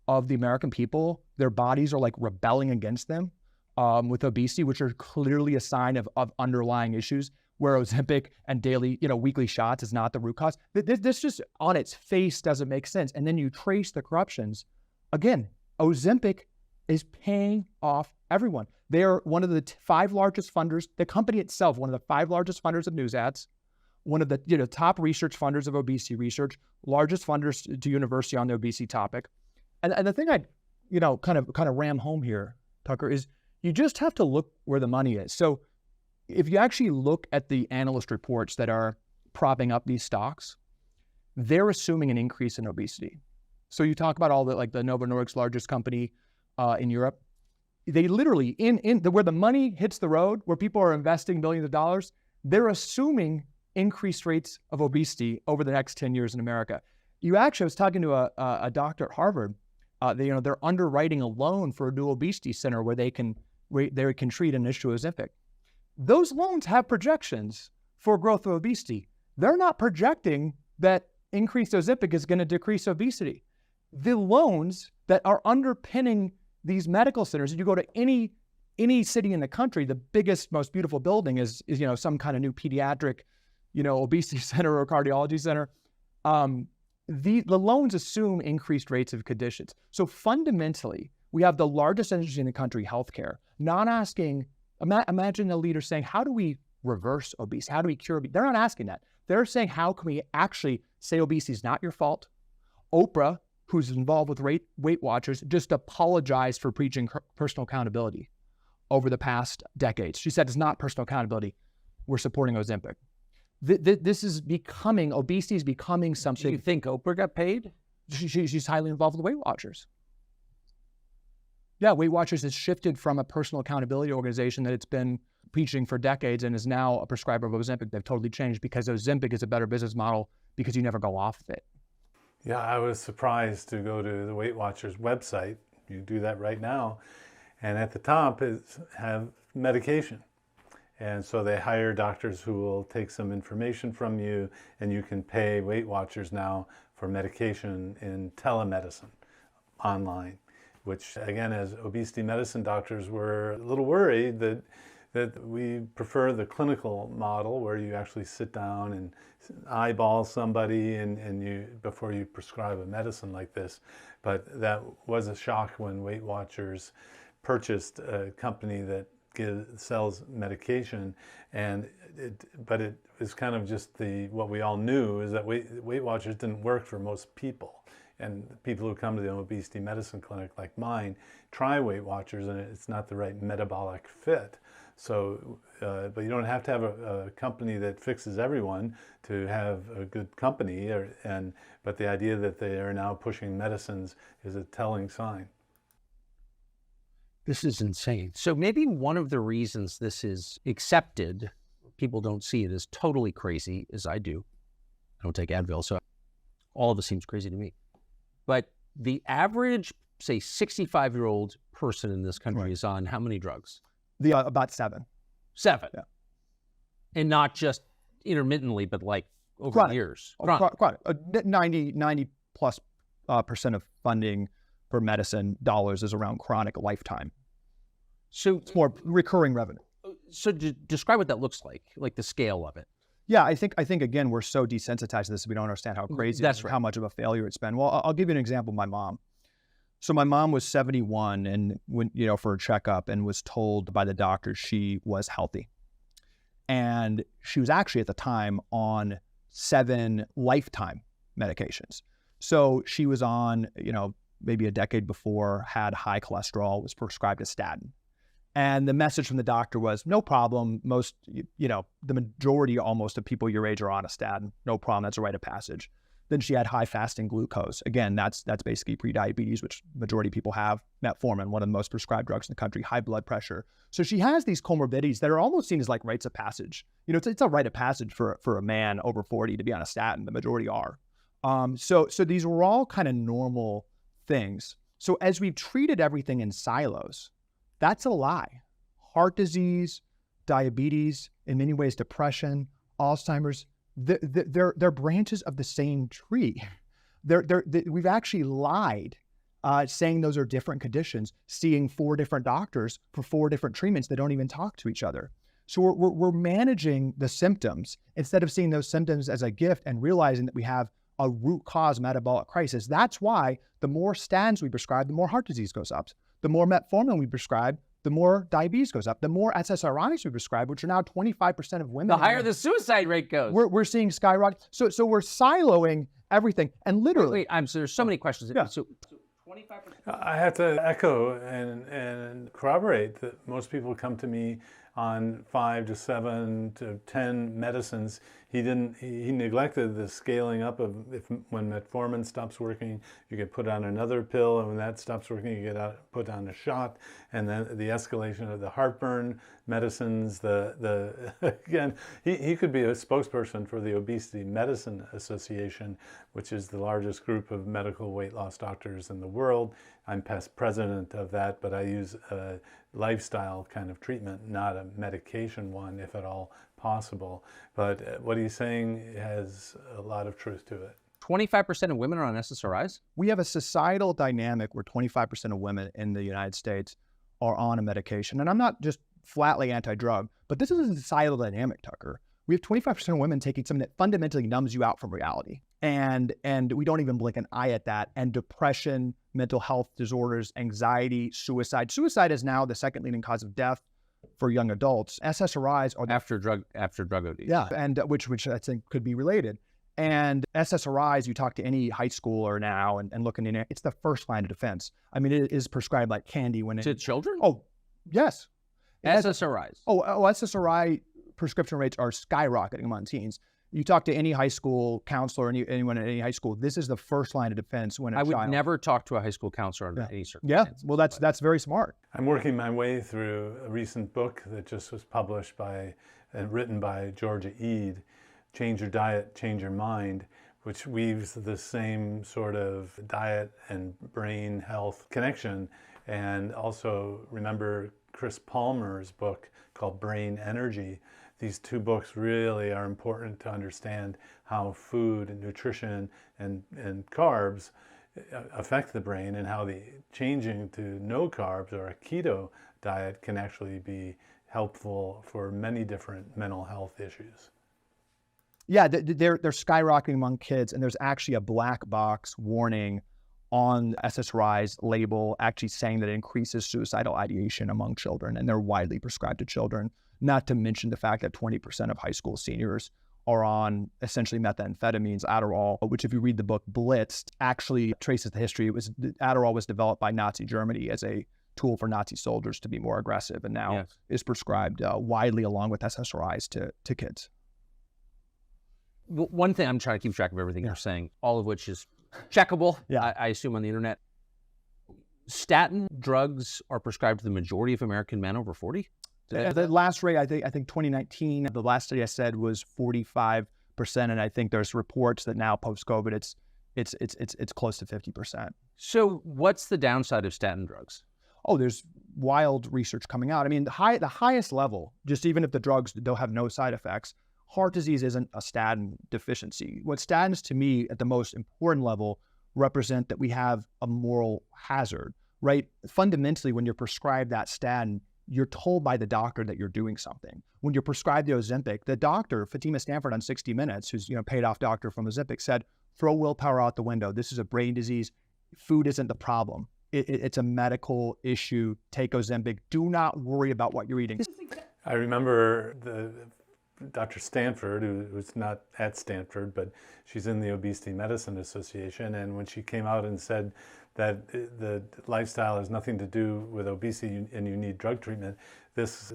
of the American people, their bodies are like rebelling against them with obesity, which are clearly a sign of underlying issues, where Ozempic and daily, weekly shots is not the root cause. This just on its face doesn't make sense. And then you trace the corruptions. Again, Ozempic is paying off everyone. They are one of the 5 largest funders, the company itself, one of the 5 largest funders of news ads, one of the top research funders of obesity research, largest funders to university on the obesity topic. And the thing I, kind of ram home here, Tucker, is you just have to look where the money is. So if you actually look at the analyst reports that are propping up these stocks, they're assuming an increase in obesity. So you talk about all the Novo Nordisk's largest company in Europe. They literally, where the money hits the road, where people are investing millions of dollars, they're assuming increased rates of obesity over the next 10 years in America. I was talking to a doctor at Harvard. They're underwriting a loan for a new obesity center where they can treat an issue Ozempic. Those loans have projections for growth of obesity. They're not projecting that increased Ozempic is going to decrease obesity. The loans that are underpinning these medical centers, if you go to any city in the country, the biggest, most beautiful building is some kind of new pediatric, obesity center or cardiology center. The loans assume increased rates of conditions. So fundamentally, we have the largest industry in the country, healthcare, not asking. Imagine a leader saying, how do we reverse obesity? How do we cure obesity? They're not asking that. They're saying, how can we actually say obesity is not your fault? Oprah, who's involved with Weight Watchers, just apologized for preaching personal accountability over the past decades. She said it's not personal accountability. We're supporting Ozempic. Obesity is becoming something. Do you think Oprah got paid? She's highly involved with Weight Watchers. Yeah, Weight Watchers has shifted from a personal accountability organization that it's been preaching for decades and is now a prescriber of Ozempic. They've totally changed because Ozempic is a better business model because you never go off of it. Yeah, I was surprised to go to the Weight Watchers website. You do that right now. And at the top is have medication. And so they hire doctors who will take some information from you, and you can pay Weight Watchers now for medication in telemedicine online, which again, as obesity medicine doctors, we're a little worried that we prefer the clinical model where you actually sit down and eyeball somebody and you before you prescribe a medicine like this. But that was a shock when Weight Watchers purchased a company that sells medication, but it was kind of just what we all knew is that Weight Watchers didn't work for most people. And people who come to the obesity medicine clinic like mine try Weight Watchers, and it's not the right metabolic fit. So, but you don't have to have a company that fixes everyone to have a good company. But the idea that they are now pushing medicines is a telling sign. This is insane. So maybe one of the reasons this is accepted, people don't see it as totally crazy, as I do. I don't take Advil, so all of it seems crazy to me. But the average, say, 65-year-old person in this country is on how many drugs? About 7. 7. Yeah. And not just intermittently, but like over years. Chronic. 90 plus percent of funding for medicine dollars is around chronic lifetime. So it's more recurring revenue. So describe what that looks like the scale of it. Yeah, I think again, we're so desensitized to this, we don't understand how crazy it is, how much of a failure it's been. Well, I'll give you an example of my mom. So my mom was 71 and went, for a checkup and was told by the doctor she was healthy. And she was actually at the time on 7 lifetime medications. So she was on, maybe a decade before, had high cholesterol, was prescribed a statin. And the message from the doctor was, no problem. Most, the majority almost of people your age are on a statin. No problem. That's a rite of passage. Then she had high fasting glucose. Again, that's basically prediabetes, which majority of people have. Metformin, one of the most prescribed drugs in the country, high blood pressure. So she has these comorbidities that are almost seen as like rites of passage. It's a rite of passage for a man over 40 to be on a statin. The majority are. So these were all kind of normal things. So as we've treated everything in silos, that's a lie. Heart disease, diabetes, in many ways depression, Alzheimer's, they're branches of the same tree. We've actually lied, saying those are different conditions, seeing 4 different doctors for 4 different treatments that don't even talk to each other. So we're managing the symptoms instead of seeing those symptoms as a gift and realizing that we have a root cause metabolic crisis. That's why the more statins we prescribe, the more heart disease goes up. The more metformin we prescribe, the more diabetes goes up. The more SSRIs we prescribe, which are now 25% of women. The higher the suicide rate goes. We're seeing skyrocket. So we're siloing everything. And literally. Wait, there's so many questions. Yeah. So 25%. I have to echo and corroborate that most people come to me on 5 to 7 to 10 medicines. He neglected the scaling up of when metformin stops working, you get put on another pill, and when that stops working, you get put on a shot, and then the escalation of the heartburn medicines. Again, he could be a spokesperson for the Obesity Medicine Association, which is the largest group of medical weight loss doctors in the world. I'm past president of that, but I use a lifestyle kind of treatment, not a medication one, if at all possible. But what he's saying has a lot of truth to it. 25% of women are on SSRIs? We have a societal dynamic where 25% of women in the United States are on a medication. And I'm not just flatly anti-drug, but this is a societal dynamic, Tucker. We have 25% of women taking something that fundamentally numbs you out from reality. And we don't even blink an eye at that. And depression, mental health disorders, anxiety, suicide. Suicide is now the second leading cause of death for young adults. SSRIs are after drug OD. Yeah, and which I think could be related. And SSRIs, you talk to any high schooler now and looking in it, it's the first line of defense. I mean, it is prescribed like candy when to children? Oh, yes. SSRIs. SSRI prescription rates are skyrocketing among teens. You talk to any high school counselor, anyone at any high school, this is the first line of defense when I would never talk to a high school counselor under any circumstances. Yeah, well, that's very smart. I'm working my way through a recent book that just was published by and written by Georgia Ede, Change Your Diet, Change Your Mind, which weaves the same sort of diet and brain health connection. And also remember Chris Palmer's book called Brain Energy. These two books really are important to understand how food and nutrition and carbs affect the brain, and how the changing to no carbs or a keto diet can actually be helpful for many different mental health issues. Yeah, they're skyrocketing among kids, and there's actually a black box warning on SSRI's label actually saying that it increases suicidal ideation among children, and they're widely prescribed to children. Not to mention the fact that 20% of high school seniors are on essentially methamphetamines, Adderall, which if you read the book Blitzed, actually traces the history. Adderall was developed by Nazi Germany as a tool for Nazi soldiers to be more aggressive, and now is prescribed widely along with SSRIs to kids. One thing, I'm trying to keep track of everything you're saying, all of which is checkable, I assume, on the internet. Statin drugs are prescribed to the majority of American men over 40? The last rate, I think 2019, the last study I said was 45%, and I think there's reports that now post-COVID it's close to 50%. So what's the downside of statin drugs? Oh, there's wild research coming out. I mean, the highest level, just even if the drugs don't have no side effects, heart disease isn't a statin deficiency. What statins, to me, at the most important level, represent that we have a moral hazard, right? Fundamentally, when you're prescribed that statin, you're told by the doctor that you're doing something. When you're prescribed the Ozempic, the doctor, Fatima Stanford on 60 Minutes, who's paid off doctor from Ozempic, said, throw willpower out the window. This is a brain disease. Food isn't the problem. It's a medical issue. Take Ozempic. Do not worry about what you're eating. I remember Dr. Stanford, who's not at Stanford, but she's in the Obesity Medicine Association, and when she came out and said that the lifestyle has nothing to do with obesity and you need drug treatment,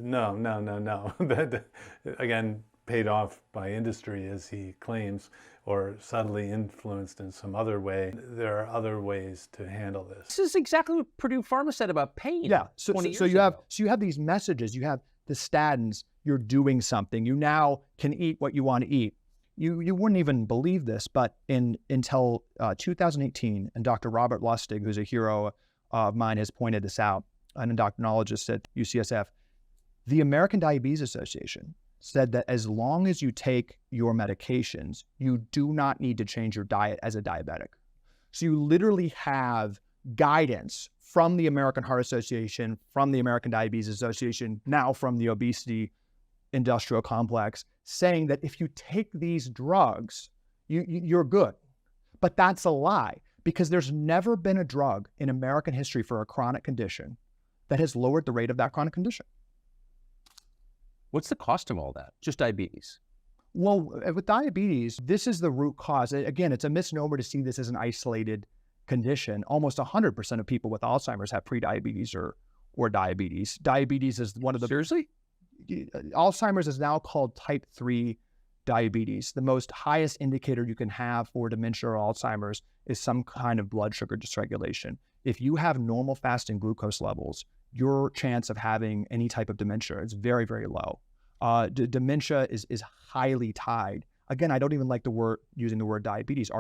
no. That, again, paid off by industry, as he claims, or subtly influenced in some other way. There are other ways to handle this. This is exactly what Purdue Pharma said about pain. Yeah, so you have these messages. You have the statins. You're doing something. You now can eat what you want to eat. You wouldn't even believe this, but until 2018, and Dr. Robert Lustig, who's a hero of mine, has pointed this out, an endocrinologist at UCSF, the American Diabetes Association said that as long as you take your medications, you do not need to change your diet as a diabetic. So you literally have guidance from the American Heart Association, from the American Diabetes Association, now from the obesity industrial complex, saying that if you take these drugs, you're good. But that's a lie, because there's never been a drug in American history for a chronic condition that has lowered the rate of that chronic condition. What's the cost of all that? Just diabetes? Well, with diabetes, this is the root cause. Again, it's a misnomer to see this as an isolated condition. Almost 100% of people with Alzheimer's have prediabetes or diabetes. Diabetes is one of the... Seriously? Alzheimer's is now called type 3 diabetes. The most highest indicator you can have for dementia or Alzheimer's is some kind of blood sugar dysregulation. If you have normal fasting glucose levels, your chance of having any type of dementia is very, very low. Dementia is highly tied. Again, I don't even like using the word diabetes.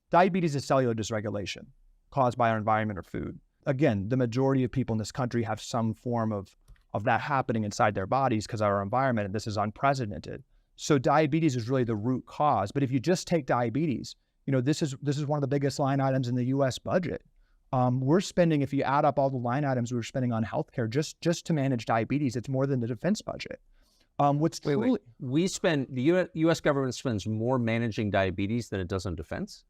Diabetes is cellular dysregulation caused by our environment or food. Again, the majority of people in this country have some form of that happening inside their bodies because of our environment, and this is unprecedented. So diabetes is really the root cause. But if you just take diabetes, this is one of the biggest line items in the U.S. budget. We're spending, if you add up all the line items we're spending on healthcare just to manage diabetes, it's more than the defense budget. The U.S. government spends more managing diabetes than it does on defense?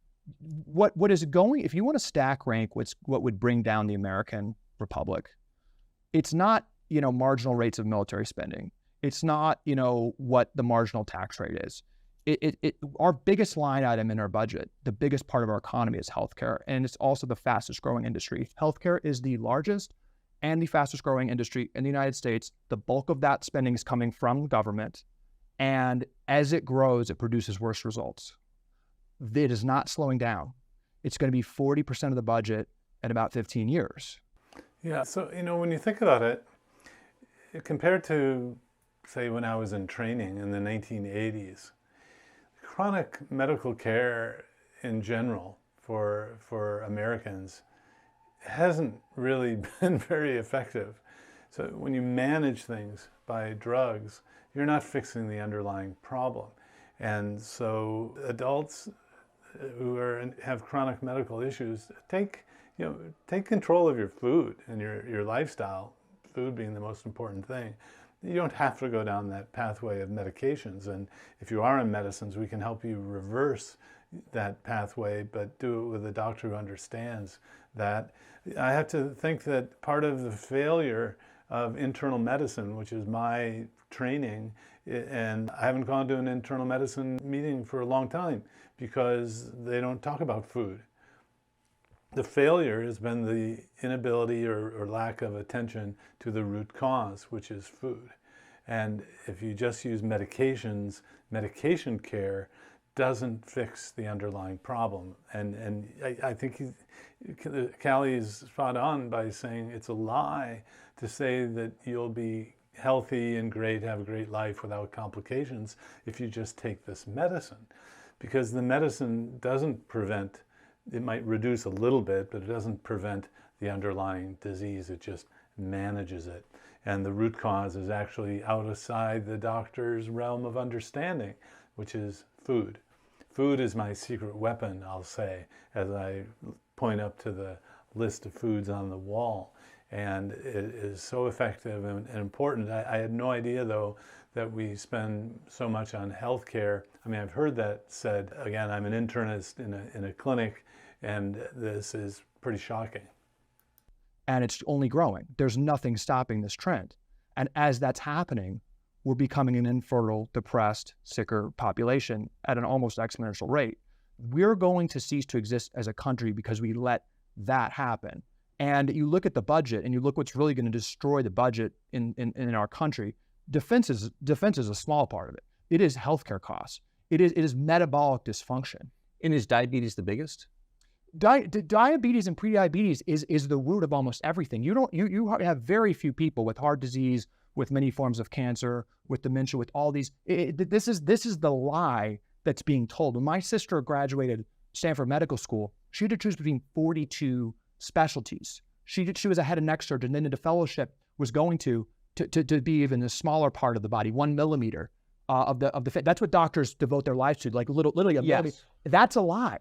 What is going, if you want to stack rank what would bring down the American Republic, it's not, marginal rates of military spending. It's not, what the marginal tax rate is. Our biggest line item in our budget, the biggest part of our economy, is healthcare, and it's also the fastest growing industry. Healthcare is the largest and the fastest growing industry in the United States. The bulk of that spending is coming from government, And as it grows, it produces worse results. It is not slowing down. It's going to be 40% of the budget in about 15 years. Yeah, so, when you think about it, compared to, say, when I was in training in the 1980s, chronic medical care in general for Americans hasn't really been very effective. So when you manage things by drugs, you're not fixing the underlying problem. And so adults who have chronic medical issues, take control of your food and your lifestyle, food being the most important thing. You don't have to go down that pathway of medications. And if you are on medicines, we can help you reverse that pathway, but do it with a doctor who understands that. I have to think that part of the failure of internal medicine, which is my training, and I haven't gone to an internal medicine meeting for a long time because they don't talk about food. The failure has been the inability or lack of attention to the root cause, which is food. And if you just use medications, medication care doesn't fix the underlying problem. And I think Callie is spot on by saying it's a lie to say that you'll be healthy and great, have a great life without complications if you just take this medicine. Because the medicine doesn't prevent, it might reduce a little bit, but it doesn't prevent the underlying disease. It just manages it. And the root cause is actually outside the doctor's realm of understanding, which is food. Food is my secret weapon, I'll say, as I point up to the list of foods on the wall. And it is so effective and important. I had no idea, though, that we spend so much on healthcare. I mean, I've heard that said. Again, I'm an internist in a clinic, and this is pretty shocking. And it's only growing. There's nothing stopping this trend. And as that's happening, we're becoming an infertile, depressed, sicker population at an almost exponential rate. We're going to cease to exist as a country because we let that happen. And you look at the budget and you look what's really going to destroy the budget in our country. Defense is a small part of it. It is healthcare costs. It is metabolic dysfunction. And is diabetes the biggest? Diabetes and prediabetes is the root of almost everything. You have very few people with heart disease, with many forms of cancer, with dementia, with all these. This is the lie that's being told. When my sister graduated Stanford Medical School, she had to choose between 42 specialties. She was a head and neck surgeon, and then the fellowship was going to be even a smaller part of the body, 1 millimeter of the fit. That's what doctors devote their lives to, like literally a millimeter. That's a lie.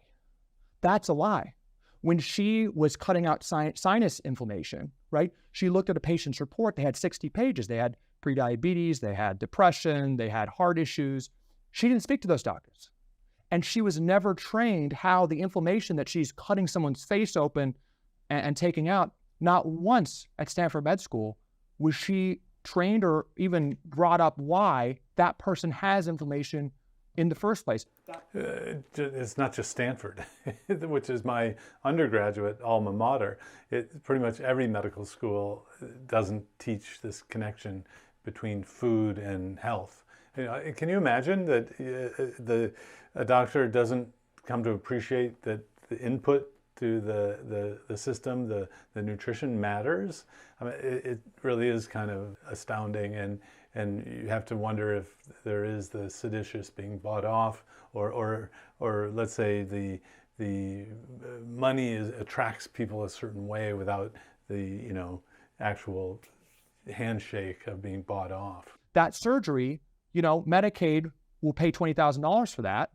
That's a lie. When she was cutting out sinus inflammation, right? She looked at a patient's report. They had 60 pages. They had prediabetes, they had depression, they had heart issues. She didn't speak to those doctors. And she was never trained how the inflammation that she's cutting someone's face open and taking out, not once at Stanford Med School was she trained or even brought up why that person has inflammation in the first place. It's not just Stanford, which is my undergraduate alma mater. Pretty much every medical school doesn't teach this connection between food and health. Can you imagine that a doctor doesn't come to appreciate that the input to the system, the nutrition matters? I mean, it really is kind of astounding, and you have to wonder if there is the seditious being bought off, or let's say the money attracts people a certain way without the actual handshake of being bought off. That surgery, Medicaid will pay $20,000 for that,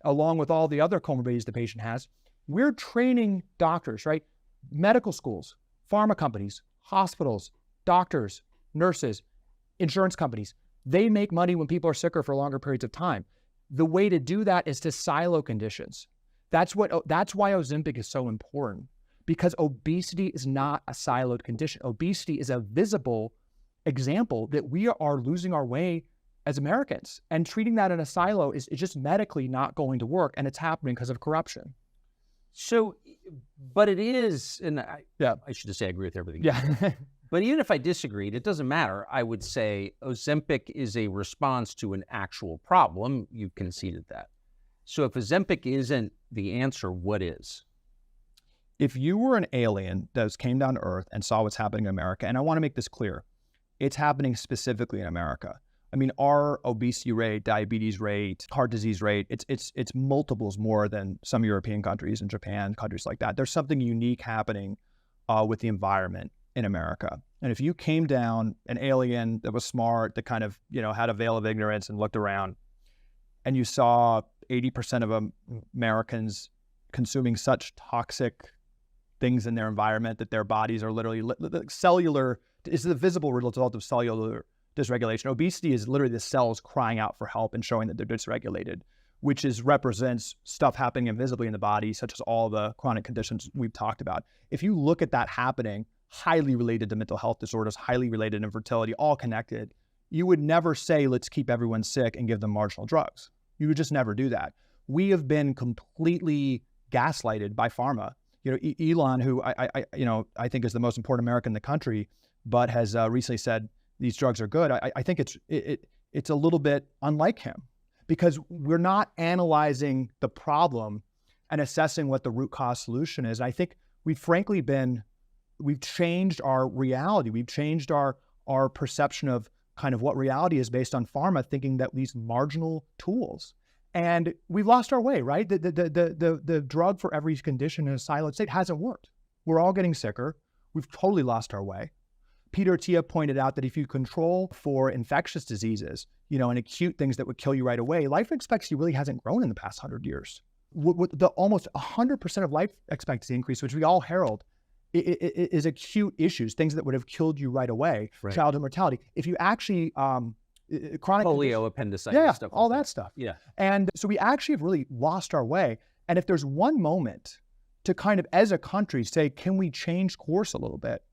along with all the other comorbidities the patient has. We're training doctors, right? Medical schools, pharma companies, hospitals, doctors, nurses, insurance companies. They make money when people are sicker for longer periods of time. The way to do that is to silo conditions. That's why Ozempic is so important, because obesity is not a siloed condition. Obesity is a visible example that we are losing our way as Americans, and treating that in a silo is just medically not going to work, and it's happening because of corruption. So, but it is, and I should just say I agree with everything. Yeah. But even if I disagreed, it doesn't matter. I would say Ozempic is a response to an actual problem. You conceded that. So if Ozempic isn't the answer, what is? If you were an alien that came down to Earth and saw what's happening in America, and I want to make this clear, it's happening specifically in America. I mean, our obesity rate, diabetes rate, heart disease rate, it's multiples more than some European countries and Japan, countries like that. There's something unique happening with the environment in America. And if you came down, an alien that was smart, that kind of, had a veil of ignorance and looked around, and you saw 80% of Americans consuming such toxic things in their environment that their bodies are literally cellular, is the visible result of cellular dysregulation. Obesity is literally the cells crying out for help and showing that they're dysregulated, which represents stuff happening invisibly in the body, such as all the chronic conditions we've talked about. If you look at that happening, highly related to mental health disorders, highly related to infertility, all connected, you would never say, let's keep everyone sick and give them marginal drugs. You would just never do that. We have been completely gaslighted by pharma. Elon, who I think is the most important American in the country, but has recently said these drugs are good. I think it's a little bit unlike him, because we're not analyzing the problem and assessing what the root cause solution is. And I think we've changed our reality. We've changed our perception of kind of what reality is based on pharma, thinking that these marginal tools. And we've lost our way, right? The drug for every condition in a siloed state hasn't worked. We're all getting sicker. We've totally lost our way. Peter Attia pointed out that if you control for infectious diseases, and acute things that would kill you right away, life expectancy really hasn't grown in the past 100 years. With the almost 100% of life expectancy increase, which we all herald, is acute issues, things that would have killed you right away, right. Childhood mortality. If you actually, chronic polio, appendicitis, stuff all like that stuff. Yeah. And so we actually have really lost our way. And if there's one moment to kind of, as a country, say, can we change course a little bit?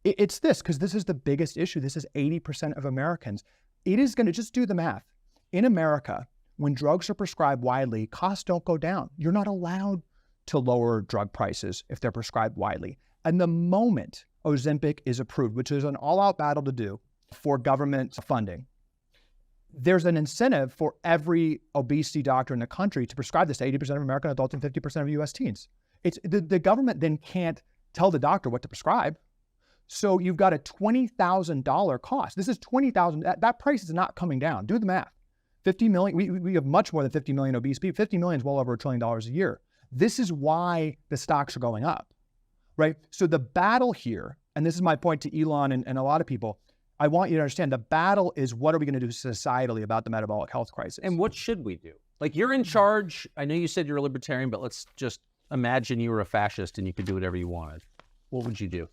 It's this, because this is the biggest issue. This is 80% of Americans. It is going to, just do the math. In America, when drugs are prescribed widely, costs don't go down. You're not allowed to lower drug prices if they're prescribed widely. And the moment Ozempic is approved, which is an all-out battle to do for government funding, there's an incentive for every obesity doctor in the country to prescribe this to 80% of American adults and 50% of US teens. The government then can't tell the doctor what to prescribe. So you've got a $20,000 cost. This is $20,000. That price is not coming down. Do the math. 50 million, we have much more than 50 million obese people. 50 million is well over $1 trillion a year. This is why the stocks are going up, right? So the battle here, and this is my point to Elon and a lot of people, I want you to understand the battle is, what are we going to do societally about the metabolic health crisis? And what should we do? Like, you're in charge. I know you said you're a libertarian, but let's just imagine you were a fascist and you could do whatever you wanted. What would you do?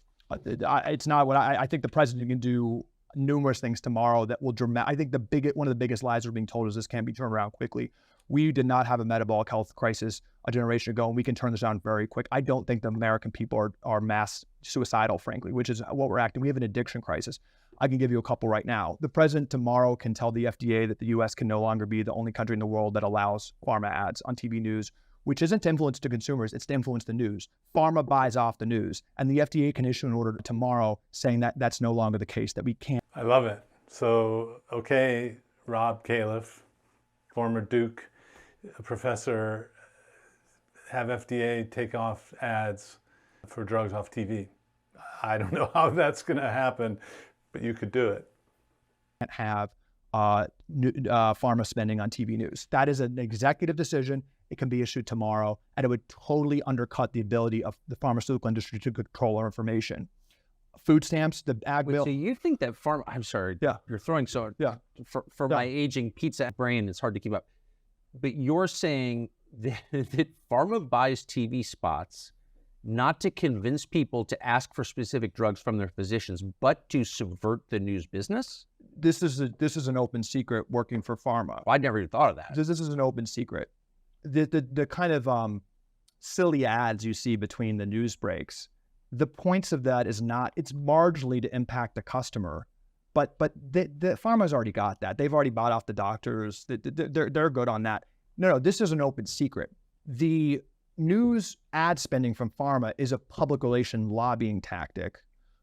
It's not what I think the president can do numerous things tomorrow that will I think one of the biggest lies we're being told is this can't be turned around quickly. We did not have a metabolic health crisis a generation ago, and we can turn this around very quick. I don't think the American people are mass suicidal, frankly, which is what we're acting. We have an addiction crisis. I can give you a couple right now. The president tomorrow can tell the FDA that the US can no longer be the only country in the world that allows pharma ads on TV news, which isn't to influence the consumers, it's to influence the news. Pharma buys off the news, and the FDA can issue an order tomorrow saying that that's no longer the case, that we can't. I love it. So, okay, Rob Califf, former Duke professor, have FDA take off ads for drugs off TV. I don't know how that's going to happen, but you could do it. Can't have pharma spending on TV news. That is an executive decision. It can be issued tomorrow, and it would totally undercut the ability of the pharmaceutical industry to control our information. Food stamps, the ag bill. So you think that pharma? I'm sorry. Yeah. You're throwing so. Yeah. For my aging pizza brain, it's hard to keep up. But you're saying that pharma buys TV spots not to convince people to ask for specific drugs from their physicians, but to subvert the news business? This is an open secret working for pharma. Well, I never even thought of that. This is an open secret. The kind of silly ads you see between the news breaks, the points of that is not, it's marginally to impact the customer, but the pharma's already got that. They've already bought off the doctors. They're good on that. No, this is an open secret. The news ad spending from pharma is a public relation lobbying tactic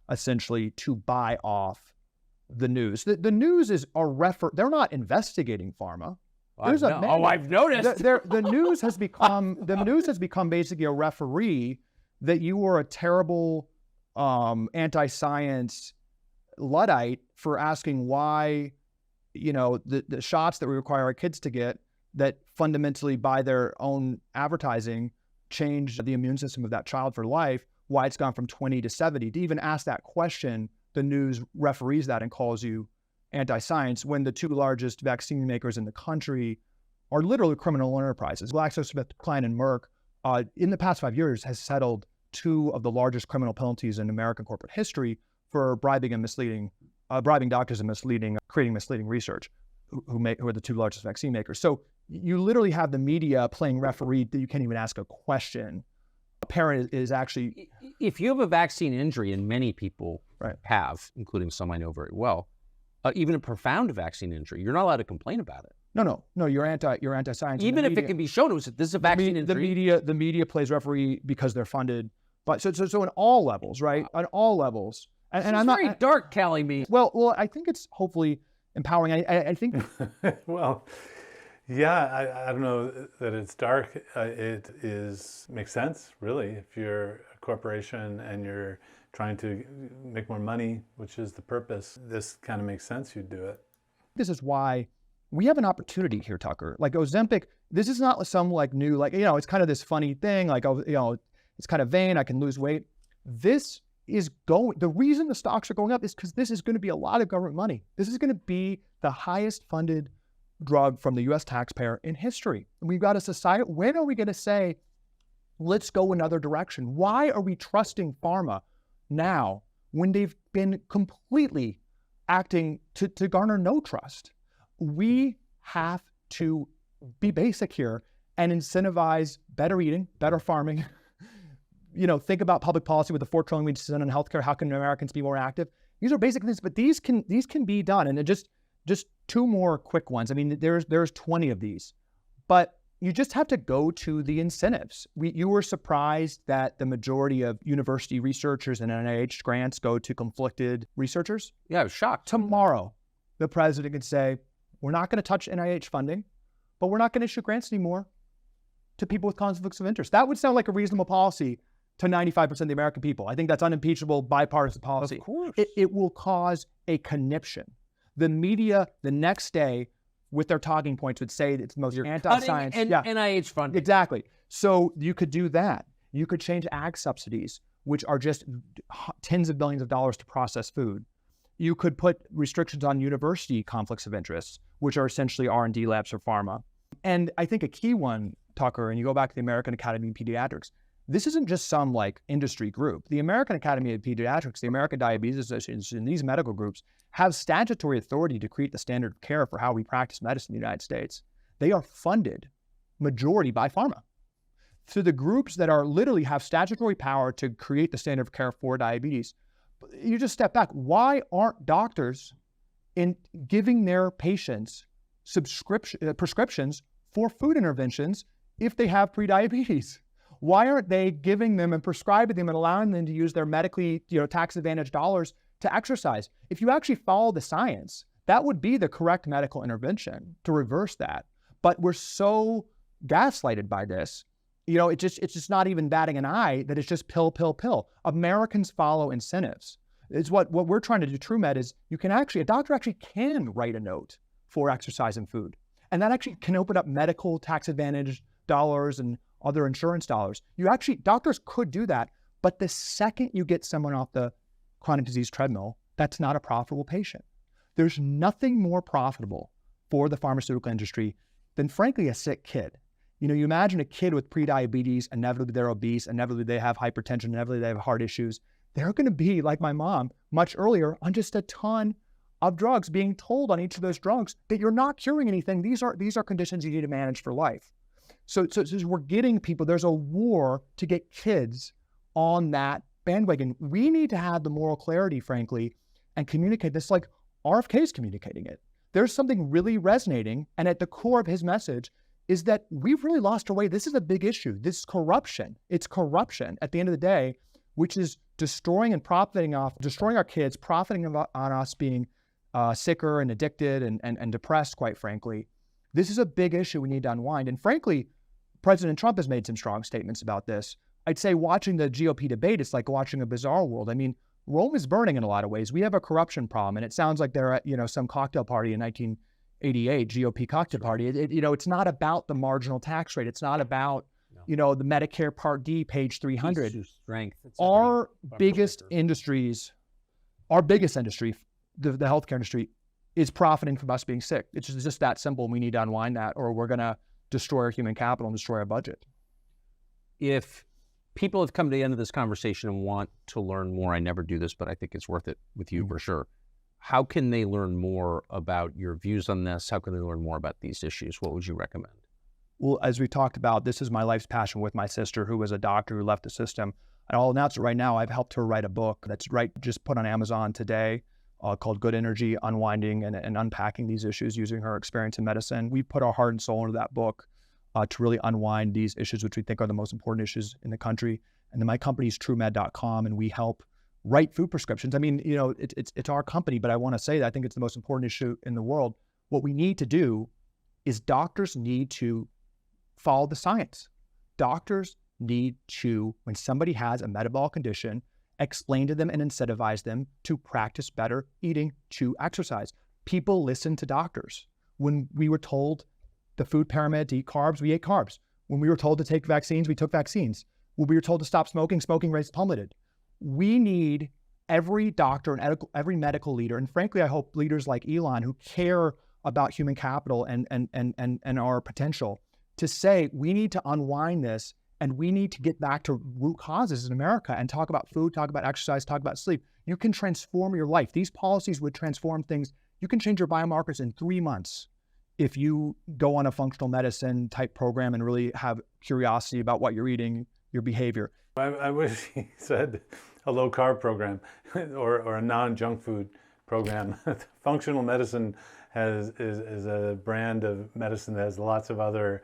essentially to buy off the news. The news is they're not investigating pharma. I've noticed. The news has become basically a referee that you were a terrible anti-science Luddite for asking why, the shots that we require our kids to get that fundamentally by their own advertising change the immune system of that child for life, why it's gone from 20 to 70. To even ask that question, the news referees that and calls you anti-science when the two largest vaccine makers in the country are literally criminal enterprises. GlaxoSmithKline and Merck, in the past 5 years, has settled two of the largest criminal penalties in American corporate history for bribing doctors and creating misleading research, who are the two largest vaccine makers. So you literally have the media playing referee that you can't even ask a question. A parent is actually... If you have a vaccine injury, and many people right. have, including some I know very well, even a profound vaccine injury, you're not allowed to complain about it. No, you're anti-science. Even if it can be shown, this is a vaccine injury. The media plays referee because they're funded. But so in all levels, right? On all levels. And I'm very dark, Callie, me. Well, I think it's hopefully empowering. I think... Well, yeah, I don't know that it's dark. It makes sense, really. If you're a corporation and you're trying to make more money, which is the purpose, this kind of makes sense. You'd do it. This is why we have an opportunity here, Tucker. Like Ozempic, this is not some new, it's kind of this funny thing. It's kind of vain. I can lose weight. This is the reason the stocks are going up is because this is going to be a lot of government money. This is going to be the highest funded drug from the U.S. taxpayer in history. And we've got a society. When are we going to say, let's go another direction? Why are we trusting pharma now when they've been completely acting to garner no trust? We have to be basic here and incentivize better eating, better farming. Think about public policy with the $4 trillion we spend on healthcare. How can Americans be more active? These are basic things, but these can be done. And just two more quick ones. I mean, there's 20 of these, but you just have to go to the incentives. You were surprised that the majority of university researchers and NIH grants go to conflicted researchers? Yeah, I was shocked. Tomorrow, the president could say, we're not going to touch NIH funding, but we're not going to issue grants anymore to people with conflicts of interest. That would sound like a reasonable policy to 95% of the American people. I think that's unimpeachable, bipartisan policy. Of course. It will cause a conniption. The media, the next day, with their talking points, would say it's the most anti-science. And NIH funding. Exactly. So you could do that. You could change ag subsidies, which are just tens of billions of dollars to process food. You could put restrictions on university conflicts of interest, which are essentially R&D labs for pharma. And I think a key one, Tucker, and you go back to the American Academy of Pediatrics, this isn't just some industry group. The American Academy of Pediatrics, the American Diabetes Association, and these medical groups have statutory authority to create the standard of care for how we practice medicine in the United States. They are funded majority by pharma. So the groups that are literally have statutory power to create the standard of care for diabetes, you just step back. Why aren't doctors in giving their patients prescriptions for food interventions if they have prediabetes? Why aren't they giving them and prescribing them and allowing them to use their medically, tax advantage dollars to exercise? If you actually follow the science, that would be the correct medical intervention to reverse that. But we're so gaslighted by this. It's just not even batting an eye that it's just pill, pill, pill. Americans follow incentives. It's what we're trying to do. TrueMed is a doctor actually can write a note for exercise and food. And that actually can open up medical tax advantage dollars and other insurance dollars. Doctors could do that, but the second you get someone off the chronic disease treadmill, that's not a profitable patient. There's nothing more profitable for the pharmaceutical industry than, frankly, a sick kid. You imagine a kid with prediabetes, inevitably they're obese, inevitably they have hypertension, inevitably they have heart issues. They're going to be, like my mom, much earlier on just a ton of drugs, being told on each of those drugs that you're not curing anything. These are conditions you need to manage for life. So we're getting people, there's a war to get kids on that bandwagon. We need to have the moral clarity, frankly, and communicate this like RFK's communicating it. There's something really resonating, and at the core of his message is that we've really lost our way. This is a big issue. This is corruption. It's corruption. At the end of the day, which is destroying our kids, profiting on us being sicker and addicted and depressed, quite frankly. This is a big issue we need to unwind. And frankly, President Trump has made some strong statements about this. I'd say watching the GOP debate, it's like watching a bizarre world. I mean, Rome is burning in a lot of ways. We have a corruption problem, and it sounds like they're at, some cocktail party in 1988, GOP cocktail party. It's not about the marginal tax rate. It's not about, the Medicare Part D, page 300. Strength. Our biggest industry, the healthcare industry, is profiting from us being sick. It's just that simple. We need to unwind that, or we're going to destroy our human capital and destroy our budget. If people have come to the end of this conversation and want to learn more, I never do this, but I think it's worth it with you for sure. How can they learn more about your views on this? How can they learn more about these issues? What would you recommend? Well, as we talked about, this is my life's passion with my sister, who was a doctor who left the system. And I'll announce it right now. I've helped her write a book that's just put on Amazon today called Good Energy, Unwinding and Unpacking These Issues Using Her Experience in Medicine. We put our heart and soul into that book to really unwind these issues, which we think are the most important issues in the country. And then my company is TrueMed.com, and we help write food prescriptions. I mean, it's our company, but I want to say that I think it's the most important issue in the world. What we need to do is doctors need to follow the science. Doctors need to, when somebody has a metabolic condition, explain to them and incentivize them to practice better eating, to exercise. People listen to doctors. When we were told the food pyramid to eat carbs, we ate carbs. When we were told to take vaccines, we took vaccines. When we were told to stop smoking, smoking rates plummeted. We need every doctor and every medical leader, and frankly, I hope leaders like Elon who care about human capital and our potential, to say we need to unwind this and we need to get back to root causes in America and talk about food, talk about exercise, talk about sleep. You can transform your life. These policies would transform things. You can change your biomarkers in 3 months if you go on a functional medicine type program and really have curiosity about what you're eating, your behavior. I wish he said a low-carb program or a non-junk food program. Functional medicine is a brand of medicine that has lots of other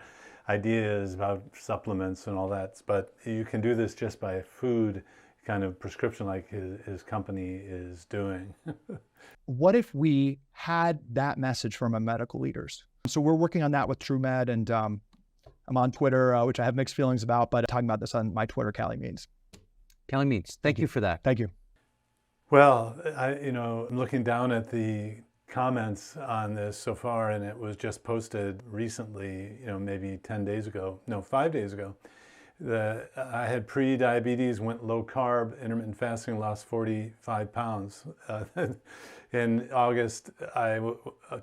ideas about supplements and all that, but you can do this just by food kind of prescription like his company is doing. What if we had that message from our medical leaders? So we're working on that with TrueMed, and I'm on Twitter, which I have mixed feelings about, but talking about this on my Twitter, Callie Means. Callie Means, thank you for that. Thank you. Well, I'm looking down at the comments on this so far, and it was just posted recently, maybe 5 days ago. I had pre-diabetes, went low carb, intermittent fasting, lost 45 pounds. In August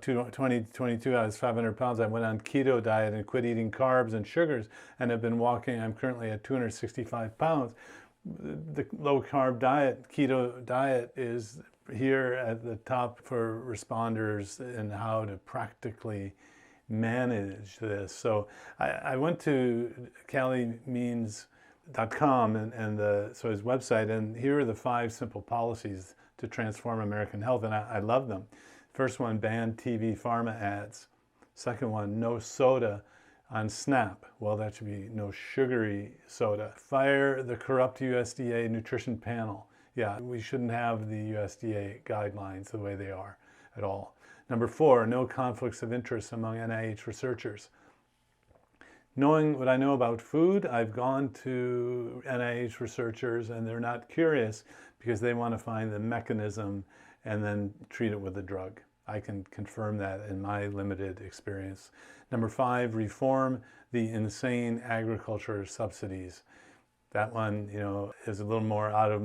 2022, I was 500 pounds. I went on keto diet and quit eating carbs and sugars and have been walking. I'm currently at 265 pounds. The low carb diet, keto diet, is here at the top for responders and how to practically manage this. So I went to calliemeans.com and so his website, and here are the 5 simple policies to transform American health, and I love them. First one, ban TV pharma ads. Second one, no soda on SNAP. Well, that should be no sugary soda. Fire the corrupt USDA nutrition panel. Yeah, we shouldn't have the USDA guidelines the way they are at all. Number 4, no conflicts of interest among NIH researchers. Knowing what I know about food, I've gone to NIH researchers and they're not curious because they want to find the mechanism and then treat it with a drug. I can confirm that in my limited experience. Number 5, reform the insane agriculture subsidies. That one, is a little more out of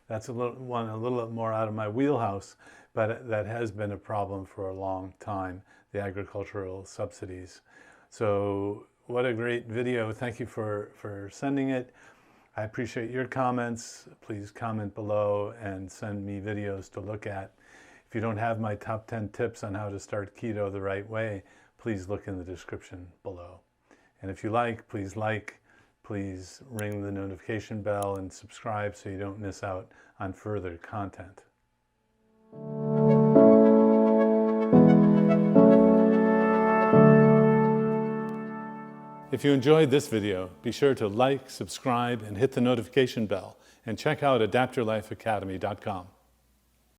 that's a little more out of my wheelhouse, but that has been a problem for a long time, the agricultural subsidies. So what a great video. Thank you for sending it. I appreciate your comments. Please comment below and send me videos to look at. If you don't have my top 10 tips on how to start keto the right way, please look in the description below. And if you please ring the notification bell and subscribe so you don't miss out on further content. If you enjoyed this video, be sure to like, subscribe, and hit the notification bell, and check out adaptyourlifeacademy.com.